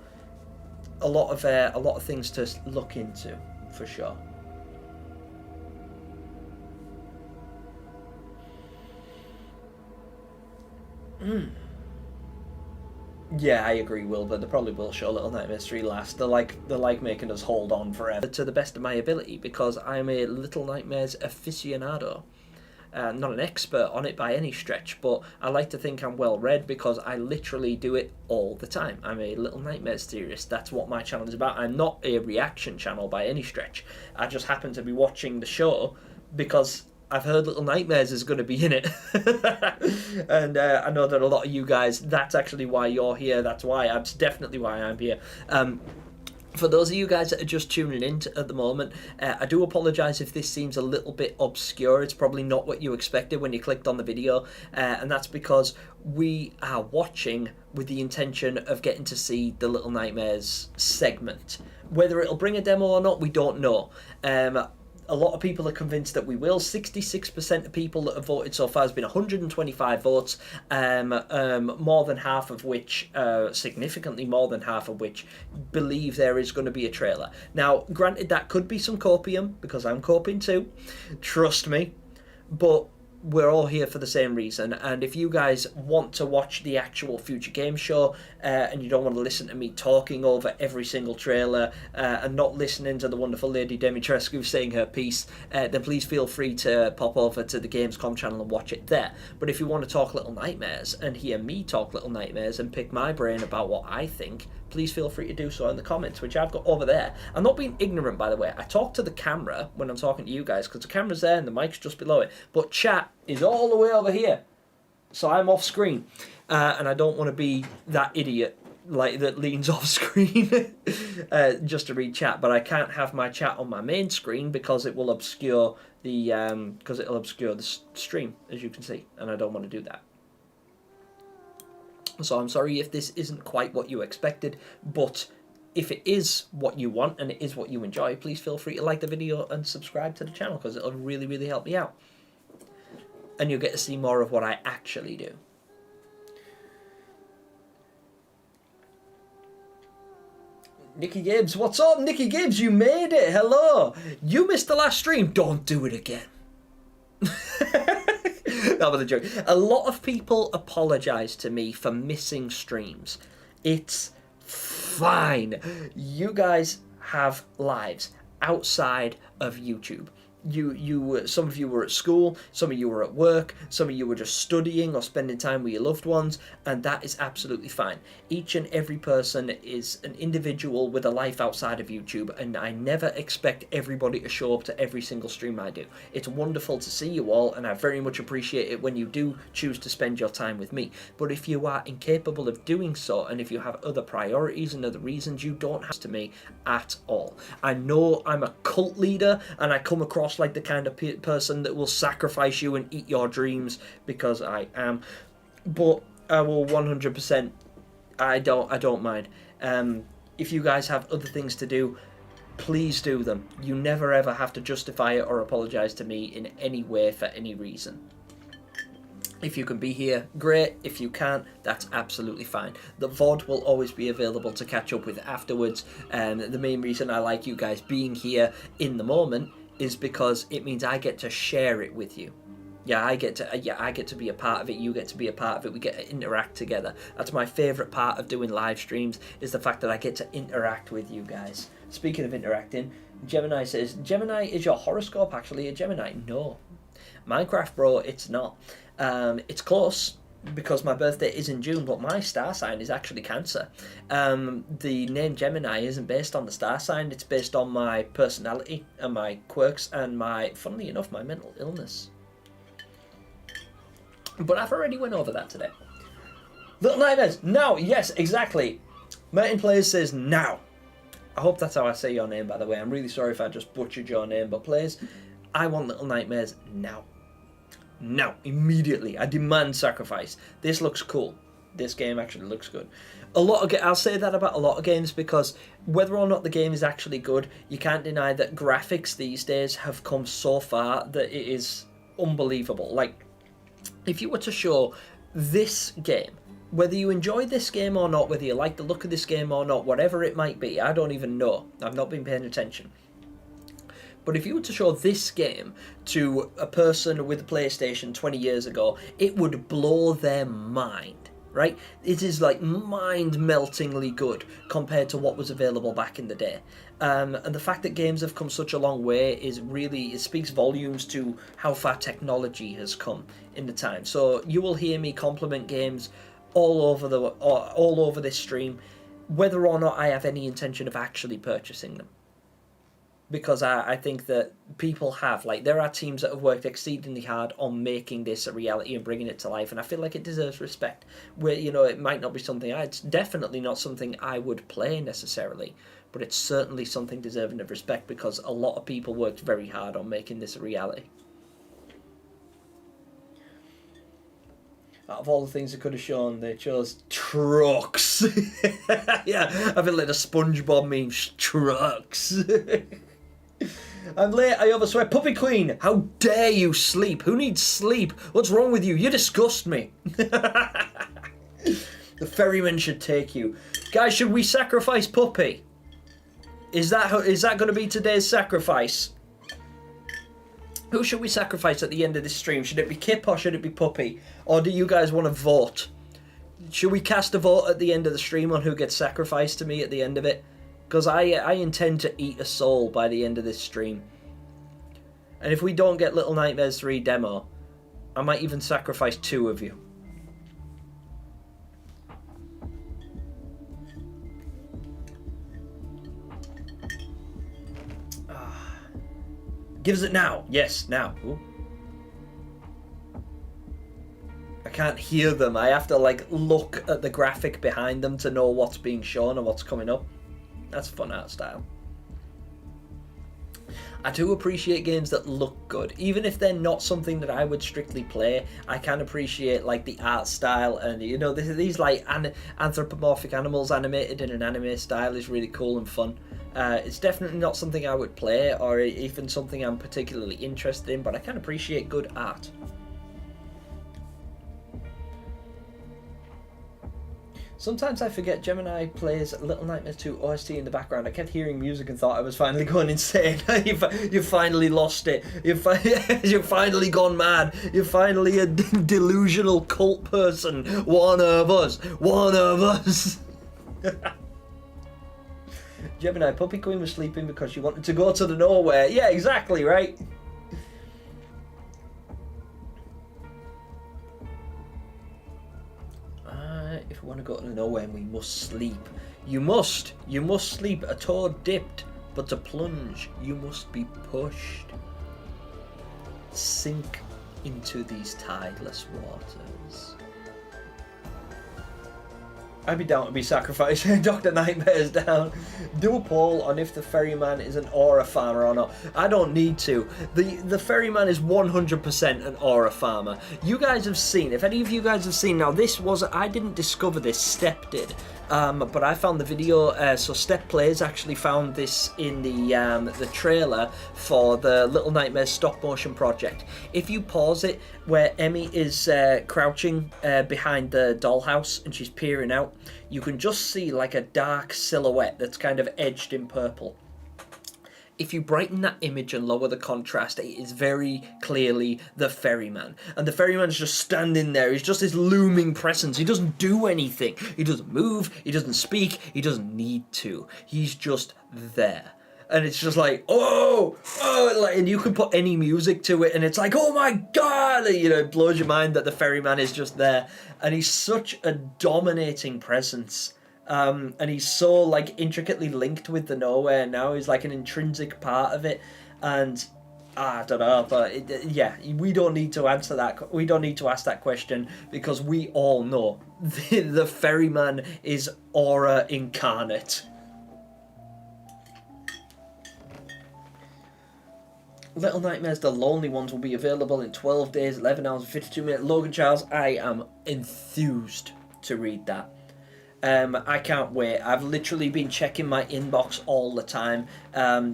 a lot of things to look into for sure. Yeah, I agree, Wilbur. They probably will show Little Nightmares 3 last. They're like making us hold on forever to the best of my ability, because I'm a Little Nightmares aficionado. Not an expert on it by any stretch, but I like to think I'm well read because I literally do it all the time. I'm a Little Nightmares theorist. That's what my channel is about. I'm not a reaction channel by any stretch. I just happen to be watching the show because I've heard Little Nightmares is going to be in it. And I know that a lot of you guys, that's actually why you're here. That's definitely why I'm here. For those of you guys that are just tuning in at the moment, I do apologise if this seems a little bit obscure. It's probably not what you expected when you clicked on the video, and that's because we are watching with the intention of getting to see the Little Nightmares segment. Whether it'll bring a demo or not, we don't know. A lot of people are convinced that we will. 66% of people that have voted so far has been 125 votes, more than half of which, significantly more than half of which, believe there is going to be a trailer. Now, granted, that could be some copium, because I'm coping too, trust me, but we're all here for the same reason, and if you guys want to watch the actual Future Game Show and you don't want to listen to me talking over every single trailer and not listening to the wonderful Lady Dimitrescu saying her piece, then please feel free to pop over to the Gamescom channel and watch it there. But if you want to talk Little Nightmares and hear me talk Little Nightmares and pick my brain about what I think, please feel free to do so in the comments, which I've got over there. I'm not being ignorant, by the way. I talk to the camera when I'm talking to you guys because the camera's there and the mic's just below it. But chat is all the way over here. So I'm off screen. And I don't want to be that idiot like that leans off screen just to read chat. But I can't have my chat on my main screen because it will obscure the stream, as you can see. And I don't want to do that. So I'm sorry if this isn't quite what you expected, but if it is what you want and it is what you enjoy, please feel free to like the video and subscribe to the channel because it'll really, really help me out. And you'll get to see more of what I actually do. Nikki Gibbs, what's up? Nikki Gibbs, you made it. Hello. You missed the last stream. Don't do it again. That was a joke. A lot of people apologise to me for missing streams. It's fine. You guys have lives outside of YouTube. Some of you were at school, some of you were at work, some of you were just studying or spending time with your loved ones, and that is absolutely fine. Each and every person is an individual with a life outside of YouTube, and I never expect everybody to show up to every single stream I do. It's wonderful to see you all, and I very much appreciate it when you do choose to spend your time with me. But if you are incapable of doing so, and if you have other priorities and other reasons, you don't have to me at all. I know I'm a cult leader, and I come across like the kind of person that will sacrifice you and eat your dreams, because I am, but I will 100%. I don't mind. If you guys have other things to do, please do them. You never ever have to justify it or apologize to me in any way for any reason. If you can be here, great. If you can't, that's absolutely fine. The VOD will always be available to catch up with afterwards, and the main reason I like you guys being here in the moment is because it means I get to share it with you. I get to be a part of it, you get to be a part of it, we get to interact together. That's my favourite part of doing live streams, is the fact that I get to interact with you guys. Speaking of interacting, Gemini says, Gemini, is your horoscope actually a Gemini? No. Minecraft, bro, it's not. It's close, because my birthday is in June, but my star sign is actually Cancer. The name Gemini isn't based on the star sign, it's based on my personality and my quirks and funnily enough, my mental illness. But I've already went over that today. Little Nightmares, now, yes, exactly. Martin Plays says now. I hope that's how I say your name, by the way. I'm really sorry if I just butchered your name, but Plays, I want Little Nightmares now. Now, immediately. I demand sacrifice. This looks cool. This game actually looks good. I'll say that about a lot of games, because whether or not the game is actually good, you can't deny that graphics these days have come so far that it is unbelievable. Like, if you were to show this game, whether you enjoy this game or not, whether you like the look of this game or not, whatever it might be, I don't even know. I've not been paying attention. But if you were to show this game to a person with a PlayStation 20 years ago, it would blow their mind, right? It is like mind-meltingly good compared to what was available back in the day. And the fact that games have come such a long way is really, it speaks volumes to how far technology has come in the time. So you will hear me compliment games all over this stream, whether or not I have any intention of actually purchasing them. Because I think that people have, like, there are teams that have worked exceedingly hard on making this a reality and bringing it to life, and I feel like it deserves respect. Where, you know, it might not be something it's definitely not something I would play necessarily, but it's certainly something deserving of respect, because a lot of people worked very hard on making this a reality. Out of all the things they could have shown, they chose trucks. Yeah, I feel like a SpongeBob meme, trucks. I'm late, I overswear. Puppy Queen, how dare you sleep? Who needs sleep? What's wrong with you? You disgust me. The ferryman should take you. Guys, should we sacrifice Puppy? Is that going to be today's sacrifice? Who should we sacrifice at the end of this stream? Should it be Kip or should it be Puppy? Or do you guys want to vote? Should we cast a vote at the end of the stream on who gets sacrificed to me at the end of it? Because I intend to eat a soul by the end of this stream. And if we don't get Little Nightmares 3 demo, I might even sacrifice 2 of you. Gives it now. Yes, now. Ooh. I can't hear them. I have to, like, look at the graphic behind them to know what's being shown and what's coming up. That's fun art style. I do appreciate games that look good. Even if they're not something that I would strictly play, I can appreciate, like, the art style, and, you know, these like anthropomorphic animals animated in an anime style is really cool and fun. It's definitely not something I would play or even something I'm particularly interested in, but I can appreciate good art. Sometimes I forget Gemini plays Little Nightmares 2 OST in the background. I kept hearing music and thought I was finally going insane. You've finally lost it. You've finally gone mad. You're finally a delusional cult person. One of us. One of us. Gemini, Puppy Queen was sleeping because she wanted to go to the nowhere. Yeah, exactly, right? If we want to go to nowhere, we must sleep. You must sleep. A toad dipped, but to plunge, you must be pushed. Sink into these tideless waters. I'd be down to be sacrificing Dr. Nightmares down. Do a poll on if the ferryman is an aura farmer or not. I don't need to. The ferryman is 100% an aura farmer. You guys have seen, if any of you guys have seen, now this was, I didn't discover this, Step did. But I found the video, so Step Plays actually found this in the trailer for the Little Nightmares stop motion project. If you pause it, where Emmy is crouching behind the dollhouse and she's peering out, you can just see like a dark silhouette that's kind of edged in purple. If you brighten that image and lower the contrast, it is very clearly the ferryman. And the ferryman's just standing there. He's just this looming presence. He doesn't do anything. He doesn't move. He doesn't speak. He doesn't need to. He's just there. and it's just like, oh, like, and you can put any music to it, and it's like, oh my god, you know, it blows your mind that the ferryman is just there, and he's such a dominating presence, and he's so like intricately linked with the Nowhere now. He's like an intrinsic part of it, and I don't know, but yeah, we don't need to answer that. We don't need to ask that question because we all know the ferryman is aura incarnate. Little Nightmares, The Lonely Ones will be available in 12 days, 11 hours and 52 minutes. Logan Charles, I am enthused to read that. I can't wait. I've literally been checking my inbox all the time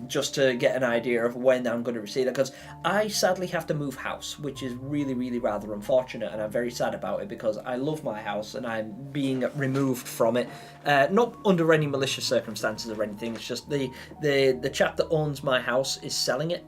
just to get an idea of when I'm going to receive it, because I sadly have to move house, which is really, really rather unfortunate, and I'm very sad about it because I love my house and I'm being removed from it. Not under any malicious circumstances or anything, it's just the chap that owns my house is selling it.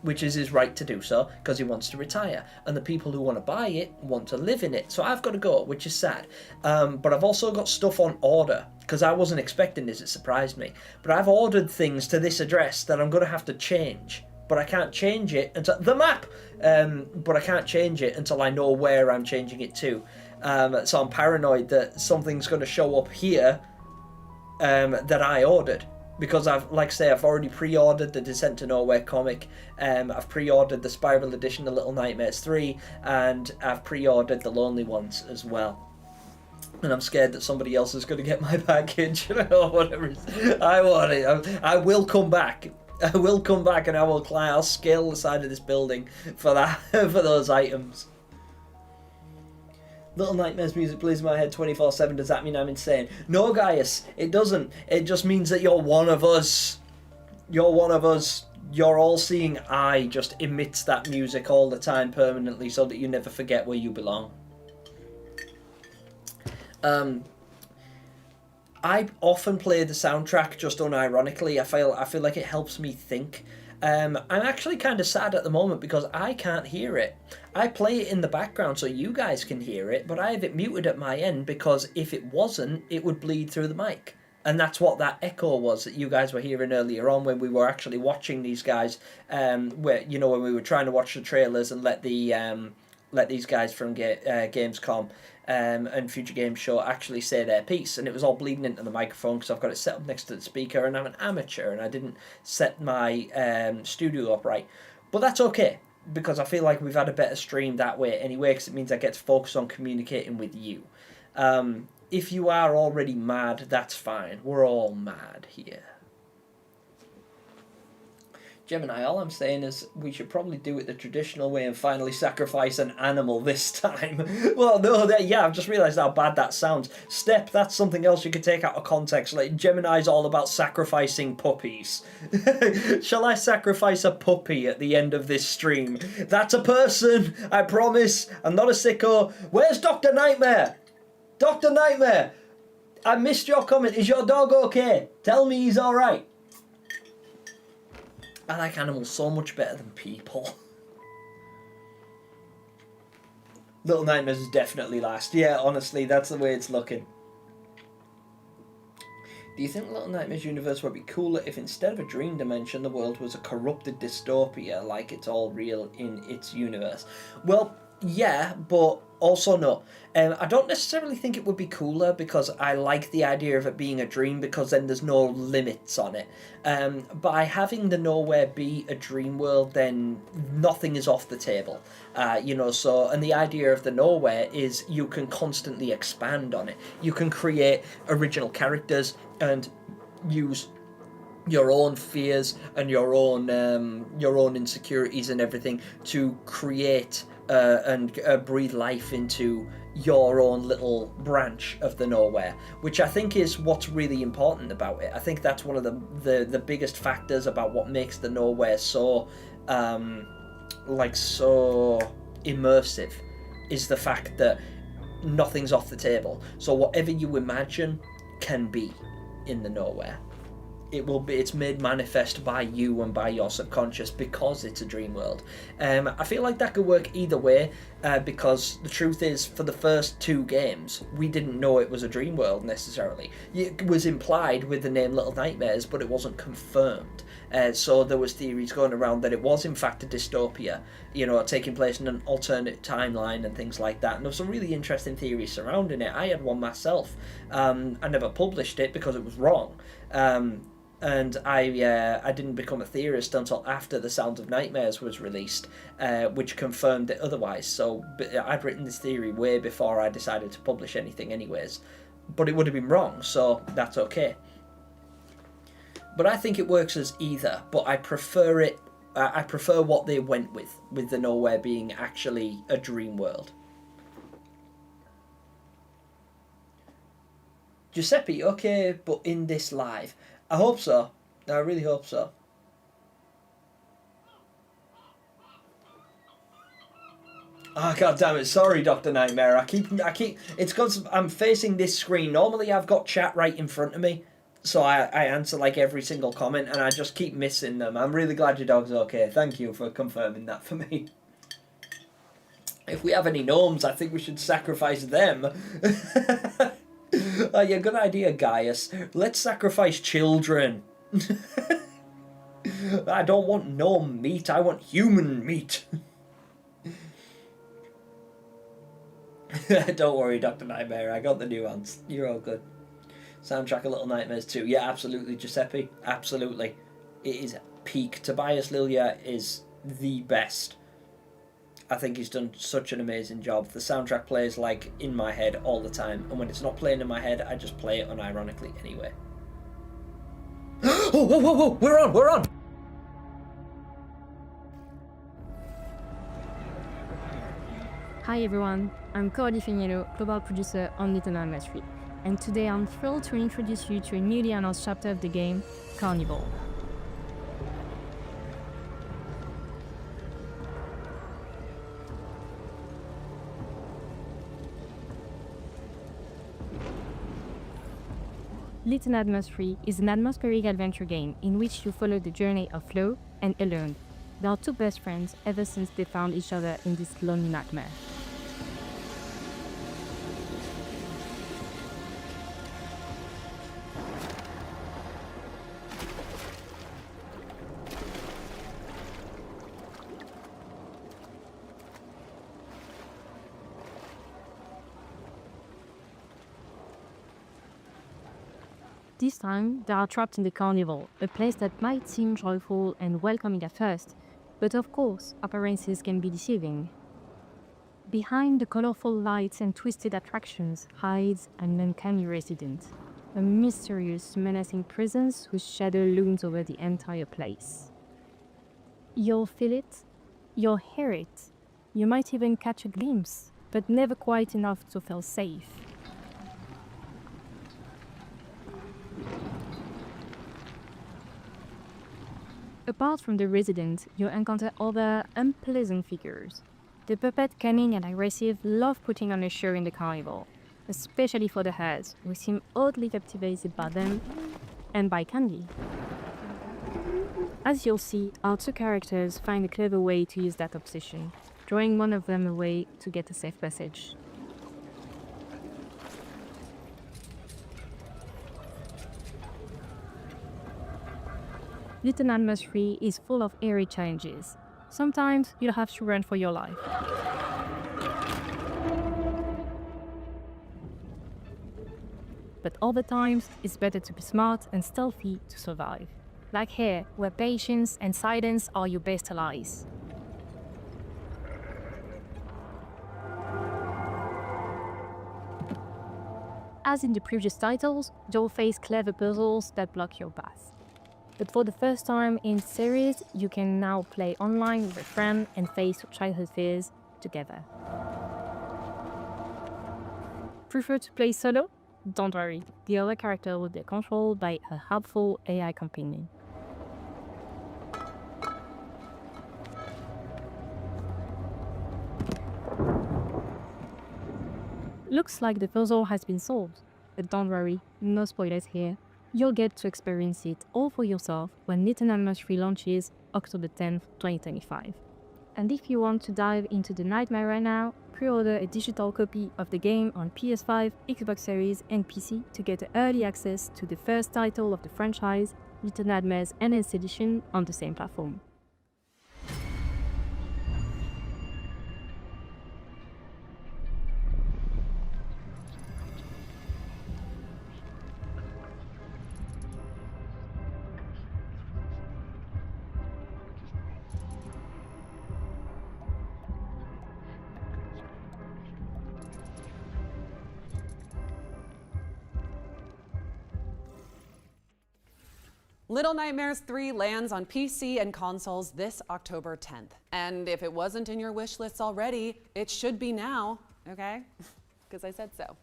Which is his right to do so because he wants to retire, and the people who want to buy it want to live in it, so I've got to go, which is sad. But I've also got stuff on order because I wasn't expecting this, it surprised me, but I've ordered things to this address that I'm going to have to change, but I can't change it until the map, but I can't change it until I know where I'm changing it to. So I'm paranoid that something's going to show up here that I ordered. Because I've already pre-ordered the Descent to Nowhere comic, I've pre-ordered the Spiral Edition of Little Nightmares 3, and I've pre-ordered The Lonely Ones as well. And I'm scared that somebody else is going to get my package, or whatever. I want it. I will come back. I will come back, and I'll scale the side of this building for that, for those items. Little Nightmares music plays in my head 24/7. Does that mean I'm insane? No, Gaius, it doesn't. It just means that you're one of us. You're one of us. Your all-seeing eye just emits that music all the time permanently so that you never forget where you belong. I often play the soundtrack just unironically. I feel like it helps me think. I'm actually kind of sad at the moment because I can't hear it. I play it in the background so you guys can hear it, but I have it muted at my end because if it wasn't, it would bleed through the mic. And that's what that echo was that you guys were hearing earlier on when we were actually watching these guys, when we were trying to watch the trailers and let these guys from Gamescom and Future Games Show actually say their piece, and it was all bleeding into the microphone because I've got it set up next to the speaker and I'm an amateur and I didn't set my studio up right. But that's okay because I feel like we've had a better stream that way anyway, because it means I get to focus on communicating with you. If you are already mad, that's fine. We're all mad here. Gemini, all I'm saying is we should probably do it the traditional way and finally sacrifice an animal this time. Well, no, yeah, I've just realised how bad that sounds. Step, that's something else you could take out of context. Like, Gemini's all about sacrificing puppies. Shall I sacrifice a puppy at the end of this stream? That's a person, I promise. I'm not a sicko. Where's Dr. Nightmare? Dr. Nightmare! I missed your comment. Is your dog okay? Tell me he's alright. I like animals so much better than people. Little Nightmares is definitely last. Yeah, honestly, that's the way it's looking. Do you think Little Nightmares universe would be cooler if instead of a dream dimension, the world was a corrupted dystopia, like it's all real in its universe? Well, yeah, but also no. I don't necessarily think it would be cooler because I like the idea of it being a dream because then there's no limits on it. By having the Nowhere be a dream world, then nothing is off the table. And the idea of the Nowhere is you can constantly expand on it. You can create original characters and use your own fears and your own insecurities and everything to create and breathe life into your own little branch of the Nowhere, which I think is what's really important about it. I think that's one of the biggest factors about what makes the Nowhere so so immersive, is the fact that nothing's off the table. So whatever you imagine can be in the Nowhere. it's made manifest by you and by your subconscious because it's a dream world. I feel like that could work either way, because the truth is, for the first 2 games, we didn't know it was a dream world necessarily. It was implied with the name Little Nightmares, but it wasn't confirmed. So there was theories going around that it was in fact a dystopia, you know, taking place in an alternate timeline and things like that. And there was some really interesting theories surrounding it. I had one myself. I never published it because it was wrong. And I didn't become a theorist until after The Sound of Nightmares was released, which confirmed it otherwise. So I'd written this theory way before I decided to publish anything anyways. But it would have been wrong, so that's okay. But I think it works as either, but I prefer it. I prefer what they went with the Nowhere being actually a dream world. Giuseppe, okay, but in this live. I hope so. I really hope so. Oh, god damn it. Sorry, Dr. Nightmare. I keep it's because I'm facing this screen. Normally I've got chat right in front of me, so I answer like every single comment, and I just keep missing them. I'm really glad your dog's okay. Thank you for confirming that for me. If we have any gnomes, I think we should sacrifice them. Oh yeah, good idea, Gaius. Let's sacrifice children. I don't want gnome meat, I want human meat. Don't worry, Dr. Nightmare, I got the nuance. You're all good. Soundtrack of Little Nightmares 2. Yeah, absolutely, Giuseppe. Absolutely. It is peak. Tobias Lilja is the best. I think he's done such an amazing job. The soundtrack plays like in my head all the time, and when it's not playing in my head, I just play it unironically anyway. Oh, whoa, whoa, whoa! We're on! Hi everyone, I'm Coralie Feniello, global producer on Little Nightmares 3, and today I'm thrilled to introduce you to a newly announced chapter of the game, Carnival. Little Nightmares 3 is an atmospheric adventure game in which you follow the journey of Flo and Elone. They are 2 best friends ever since they found each other in this lonely nightmare. This time, they are trapped in the carnival, a place that might seem joyful and welcoming at first, but of course, appearances can be deceiving. Behind the colorful lights and twisted attractions hides an uncanny resident, a mysterious, menacing presence whose shadow looms over the entire place. You'll feel it, you'll hear it, you might even catch a glimpse, but never quite enough to feel safe. Apart from the resident, you encounter other unpleasant figures. The puppet, cunning and aggressive, love putting on a show in the carnival, especially for the hares, who seem oddly captivated by them and by candy. As you'll see, our 2 characters find a clever way to use that obsession, drawing one of them away to get a safe passage. Little Nightmares 3 is full of eerie challenges. Sometimes you'll have to run for your life. But other times, it's better to be smart and stealthy to survive. Like here, where patience and silence are your best allies. As in the previous titles, you'll face clever puzzles that block your path. But for the first time in the series, you can now play online with a friend and face your childhood fears together. Prefer to play solo? Don't worry, the other character will be controlled by a helpful AI companion. Looks like the puzzle has been solved, but don't worry, no spoilers here. You'll get to experience it all for yourself when Little Nightmares 3 launches October 10th, 2025. And if you want to dive into the nightmare right now, pre-order a digital copy of the game on PS5, Xbox Series and PC to get early access to the first title of the franchise, Little Nightmares Enhanced Edition, on the same platform. Little Nightmares 3 lands on PC and consoles this October 10th. And if it wasn't in your wish lists already, it should be now, okay? Because I said so.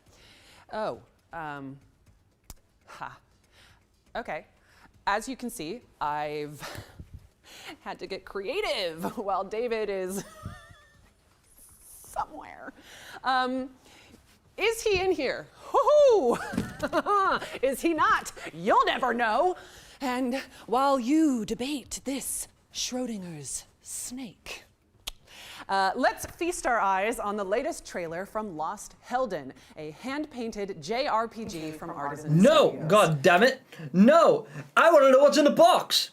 Okay. As you can see, I've had to get creative while David is somewhere. Is he in here? Woohoo! Is he not? You'll never know. And while you debate this Schrodinger's snake, let's feast our eyes on the latest trailer from Lost Helden, a hand-painted JRPG from Artisan No! Studios. God damn it! No! I want to know what's in the box!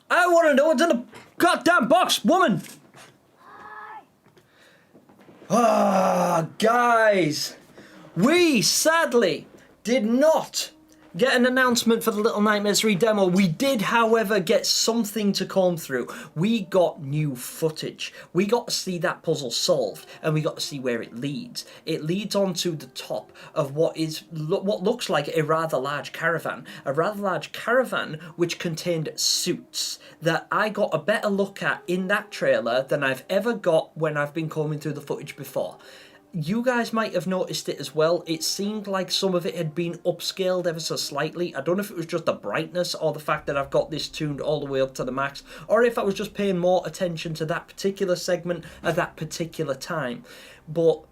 I want to know what's in the goddamn box, woman! Ah, guys! We, sadly, did not get an announcement for the Little Nightmares 3 demo. We did, however, get something to comb through. We got new footage. We got to see that puzzle solved, and we got to see where it leads. It leads onto the top of what looks like a rather large caravan. A rather large caravan which contained suits that I got a better look at in that trailer than I've ever got when I've been combing through the footage before. You guys might have noticed it as well. It seemed like some of it had been upscaled ever so slightly. I don't know if it was just the brightness or the fact that I've got this tuned all the way up to the max, or if I was just paying more attention to that particular segment at that particular time. But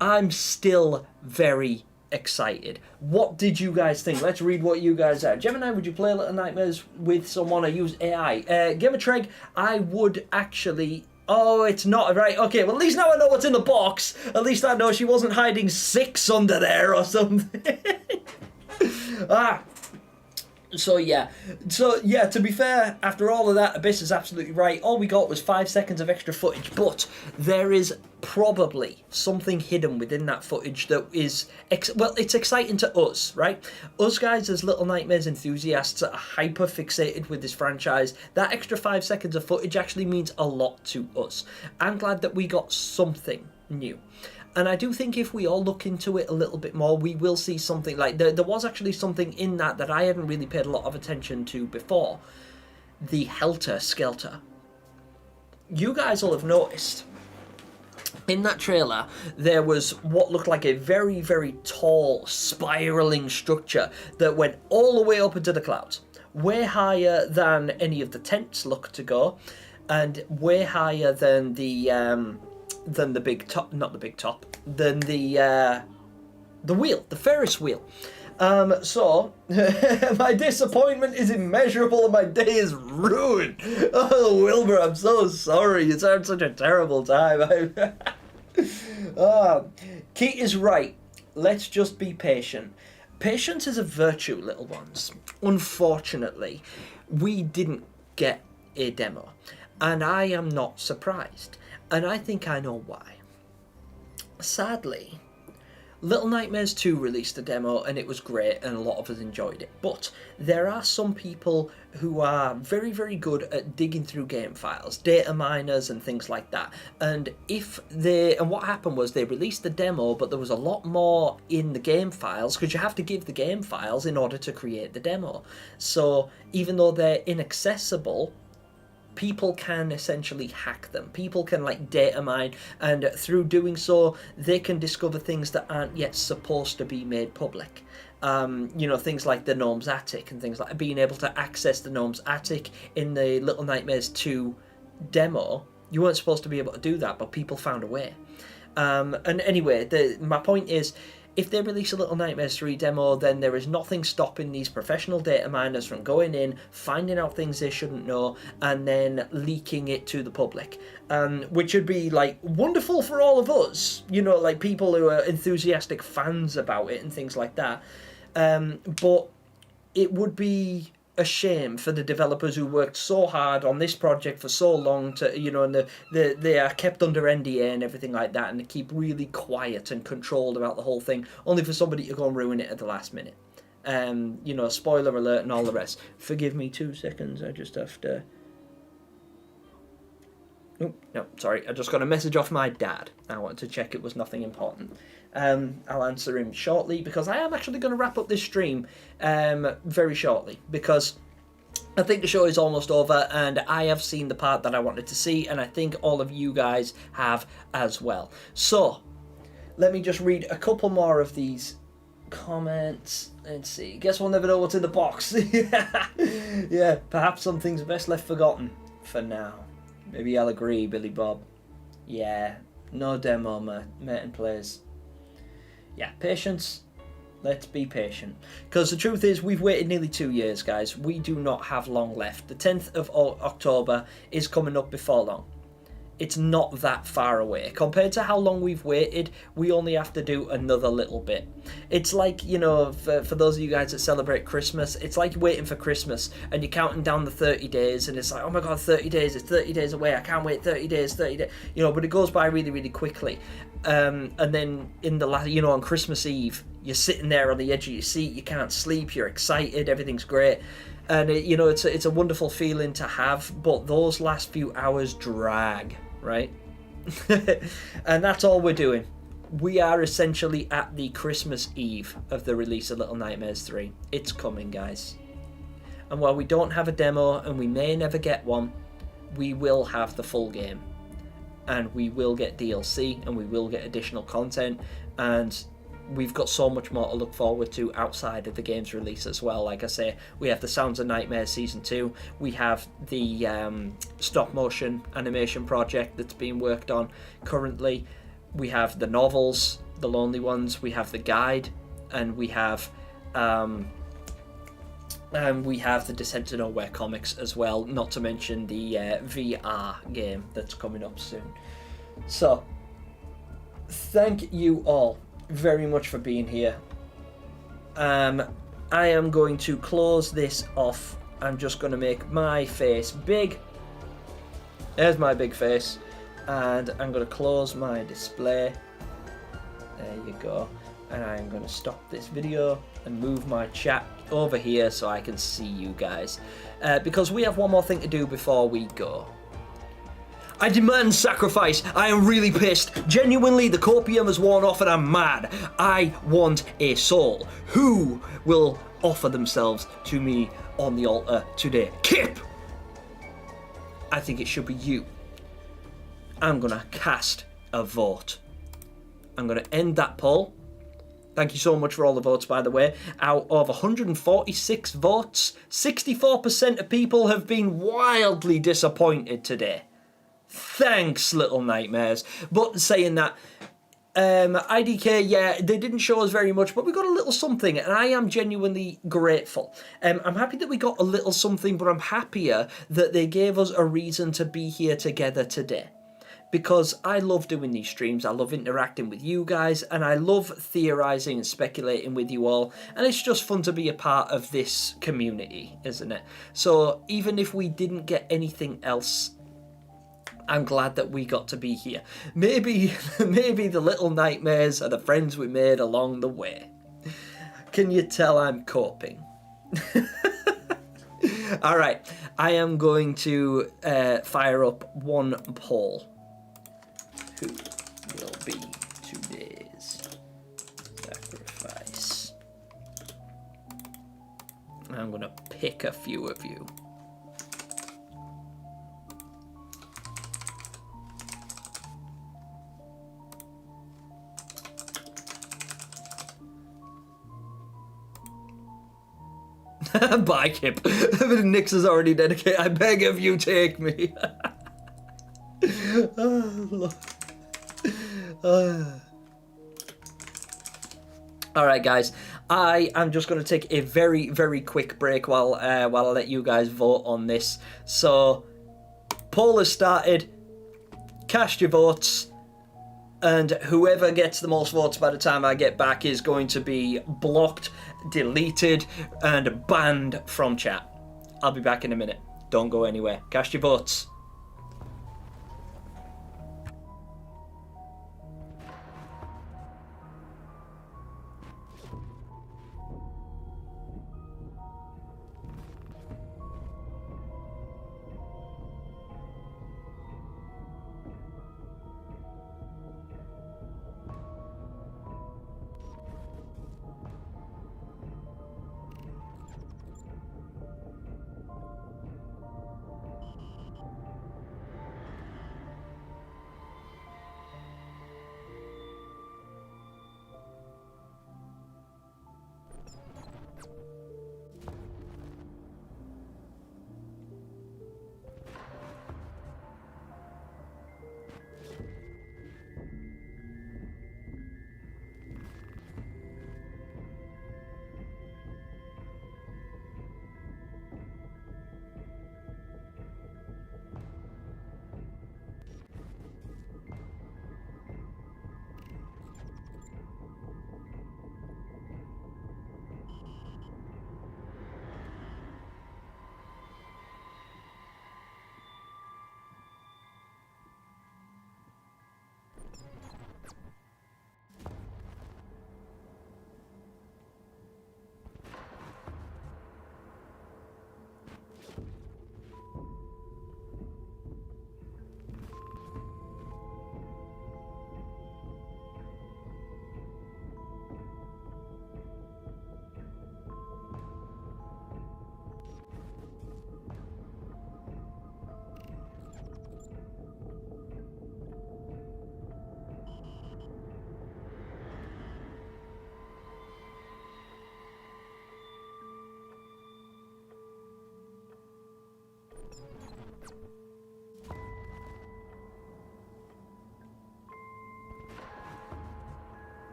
I'm still very excited. What did you guys think? Let's read what you guys are. Gemini, would you play Little Nightmares with someone or use AI? Gamertreg, I would actually... Oh, it's not, right, okay, well at least now I know what's in the box. At least I know she wasn't hiding 6 under there or something. So yeah, to be fair, after all of that, Abyss is absolutely right. All we got was 5 seconds of extra footage, but there is probably something hidden within that footage that is, well, it's exciting to us, right? Us guys as Little Nightmares enthusiasts that are hyper fixated with this franchise, that extra 5 seconds of footage actually means a lot to us. I'm glad that we got something new. And I do think if we all look into it a little bit more, we will see something like... There was actually something in that I hadn't really paid a lot of attention to before. The Helter Skelter. You guys will have noticed, in that trailer, there was what looked like a very, very tall, spiralling structure that went all the way up into the clouds. Way higher than any of the tents look to go, and way higher than the big top, not the big top, than the wheel, the Ferris wheel. So my disappointment is immeasurable and my day is ruined. Oh, Wilbur, I'm so sorry. It's had such a terrible time. Keith is right. Let's just be patient. Patience is a virtue, little ones. Unfortunately, we didn't get a demo, and I am not surprised. And I think I know why. Sadly, Little Nightmares 2 released a demo and it was great and a lot of us enjoyed it. But there are some people who are very, very good at digging through game files, data miners and things like that. And what happened was they released the demo, but there was a lot more in the game files because you have to give the game files in order to create the demo. So even though they're inaccessible, people can essentially hack them. People can like data mine, and through doing so they can discover things that aren't yet supposed to be made public. You know, things like the Gnome's Attic and things like being able to access the Gnome's Attic in the Little Nightmares 2 demo. You weren't supposed to be able to do that, but people found a way. And anyway, my point is, if they release a Little Nightmares 3 demo, then there is nothing stopping these professional data miners from going in, finding out things they shouldn't know, and then leaking it to the public. Which would be, like, wonderful for all of us, you know, like people who are enthusiastic fans about it and things like that. But it would be a shame for the developers who worked so hard on this project for so long to, you know, and they are kept under NDA and everything like that, and they keep really quiet and controlled about the whole thing, only for somebody to go and ruin it at the last minute. You know, spoiler alert and all the rest. Forgive me 2 seconds, I just have to... Oh, no, sorry, I just got a message off my dad. I wanted to check it was nothing important. I'll answer him shortly, because I am actually going to wrap up this stream very shortly, because I think the show is almost over, and I have seen the part that I wanted to see, and I think all of you guys have as well. So, let me just read a couple more of these comments. Let's see. Guess we'll never know what's in the box. Yeah, perhaps some things are best left forgotten for now. Maybe I'll agree, Billy Bob. Yeah, no demo, mate and plays. Yeah, patience. Let's be patient. Because the truth is, we've waited nearly 2 years, guys. We do not have long left. The 10th of October is coming up before long. It's not that far away. Compared to how long we've waited, we only have to do another little bit. It's like, you know, for those of you guys that celebrate Christmas, it's like waiting for Christmas and you're counting down the 30 days and it's like, oh my God, 30 days, it's 30 days away. I can't wait 30 days, 30 days. You know, but it goes by really, really quickly. And then in the last, you know, on Christmas Eve, you're sitting there on the edge of your seat, you can't sleep, you're excited, everything's great. And, you know, it's a wonderful feeling to have, but those last few hours drag, right? And that's all we're doing. We are essentially at the Christmas Eve of the release of Little Nightmares 3. It's coming, guys. And while we don't have a demo, and we may never get one, we will have the full game. And we will get DLC, and we will get additional content, and we've got so much more to look forward to outside of the game's release as well. Like I say, we have the Sounds of Nightmares Season 2, we have the stop motion animation project that's being worked on currently, we have the novels, The Lonely Ones, we have the guide, and we have the Descent to Nowhere comics as well, not to mention the VR game that's coming up soon. So, thank you all very much for being here. I am going to close this off. I'm just going to make my face big. There's my big face. And I'm going to close my display. There you go. And I'm going to stop this video and move my chat over here so I can see you guys. Because we have one more thing to do before we go. I demand sacrifice. I am really pissed. Genuinely, the copium has worn off and I'm mad. I want a soul. Who will offer themselves to me on the altar today? Kip! I think it should be you. I'm gonna cast a vote. I'm gonna end that poll. Thank you so much for all the votes, by the way. Out of 146 votes, 64% of people have been wildly disappointed today. Thanks, Little Nightmares. But saying that, IDK, yeah, they didn't show us very much, but we got a little something, and I am genuinely grateful. I'm happy that we got a little something, but I'm happier that they gave us a reason to be here together today. Because I love doing these streams, I love interacting with you guys, and I love theorizing and speculating with you all, and it's just fun to be a part of this community, isn't it? So even if we didn't get anything else, I'm glad that we got to be here. Maybe the Little Nightmares are the friends we made along the way. Can you tell I'm coping? Alright, I am going to fire up one poll. Who will be today's sacrifice? I'm going to pick a few of you. Bye, Kip. Nix is already dedicated. I beg of you, take me. Oh, Lord. All right, guys. I am just going to take a very, very quick break while I let you guys vote on this. So, poll has started. Cast your votes. And whoever gets the most votes by the time I get back is going to be blocked, deleted, and banned from chat. I'll be back in a minute. Don't go anywhere. Cast your votes.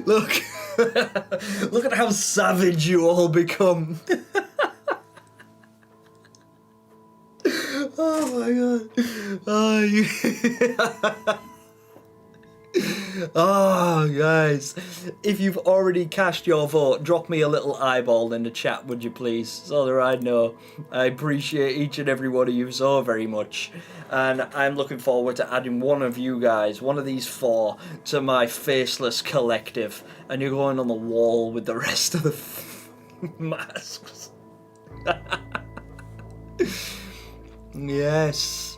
Look, look at how savage you all become. Oh my god. Oh, you... Oh, guys, if you've already cast your vote, drop me a little eyeball in the chat, would you please, so that I know. I appreciate each and every one of you so very much, and I'm looking forward to adding one of you guys, one of these four, to my faceless collective, and you're going on the wall with the rest of the masks. Yes.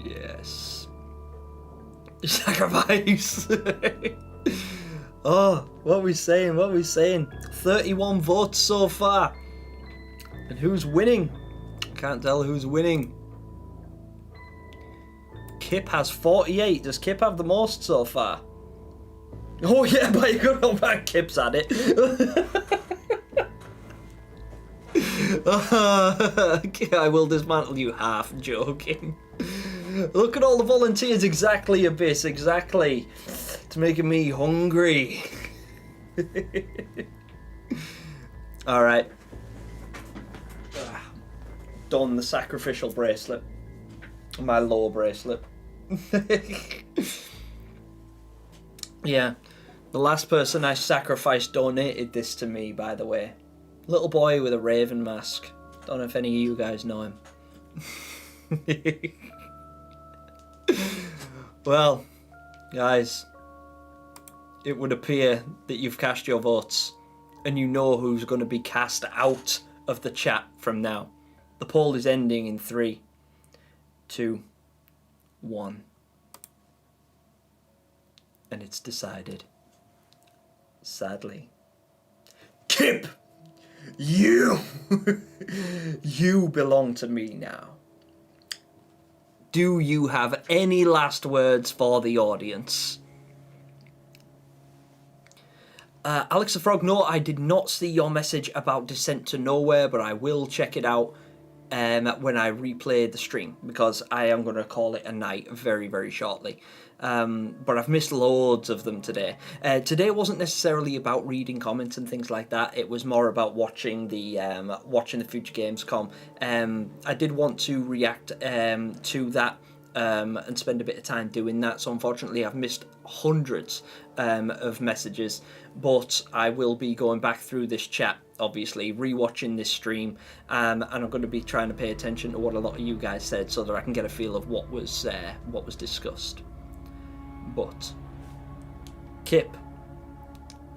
Yes. Sacrifice. Oh, what are we saying? What are we saying? 31 votes so far. And who's winning? Can't tell who's winning. Kip has 48. Does Kip have the most so far? Oh yeah, by a good old man, Kip's at it. I will dismantle you, half joking. Look at all the volunteers, exactly, Abyss, exactly. It's making me hungry. Alright. Done the sacrificial bracelet. My law bracelet. Yeah. The last person I sacrificed donated this to me, by the way. Little boy with a raven mask. Don't know if any of you guys know him. Well, guys, it would appear that you've cast your votes, and you know who's going to be cast out of the chat from now. The poll is ending in 3, 2, 1. And it's decided. Sadly. Kip! You! You belong to me now. Do you have any last words for the audience? Alex the Frog, no, I did not see your message about Descent to Nowhere, but I will check it out. when I replay the stream, because I am going to call it a night very, very shortly. But I've missed loads of them today. Today wasn't necessarily about reading comments and things like that. It was more about watching the future Gamescom. I did want to react to that and spend a bit of time doing that. So unfortunately, I've missed hundreds of messages. But I will be going back through this chat, obviously, rewatching this stream, and I'm going to be trying to pay attention to what a lot of you guys said, so that I can get a feel of what was discussed. But Kip,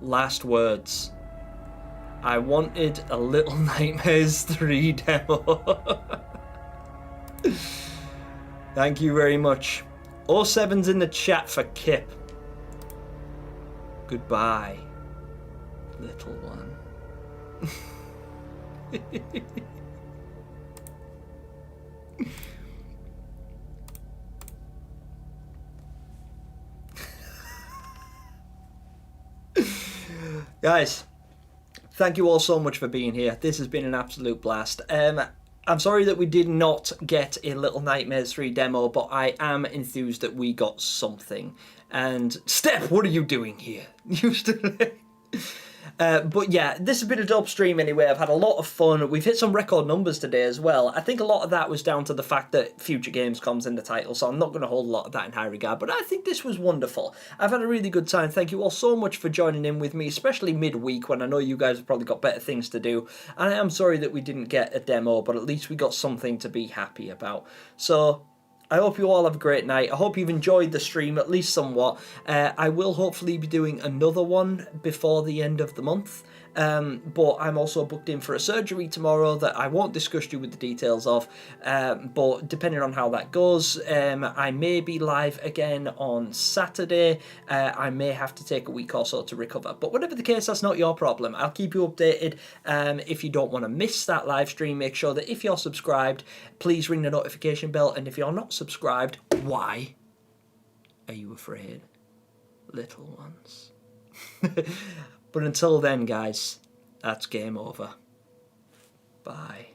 last words. I wanted a Little Nightmares 3 demo. Thank you very much. 07's in the chat for Kip. Goodbye, little one. Guys, thank you all so much for being here. This has been an absolute blast. I'm sorry that we did not get a Little Nightmares 3 demo, but I am enthused that we got something. And Steph, what are you doing here? But yeah, this has been a dope stream anyway. I've had a lot of fun. We've hit some record numbers today as well. I think a lot of that was down to the fact that Future Gamescom's in the title, so I'm not going to hold a lot of that in high regard, but I think this was wonderful. I've had a really good time. Thank you all so much for joining in with me, especially midweek when I know you guys have probably got better things to do. And I am sorry that we didn't get a demo, but at least we got something to be happy about. So I hope you all have a great night. I hope you've enjoyed the stream, at least somewhat. I will hopefully be doing another one before the end of the month. But I'm also booked in for a surgery tomorrow that I won't discuss you with the details of. But depending on how that goes, I may be live again on Saturday. I may have to take a week or so to recover. But whatever the case, that's not your problem. I'll keep you updated. If you don't want to miss that live stream, make sure that if you're subscribed, please ring the notification bell. And if you're not subscribed, why are you afraid, little ones? But until then, guys, that's game over. Bye.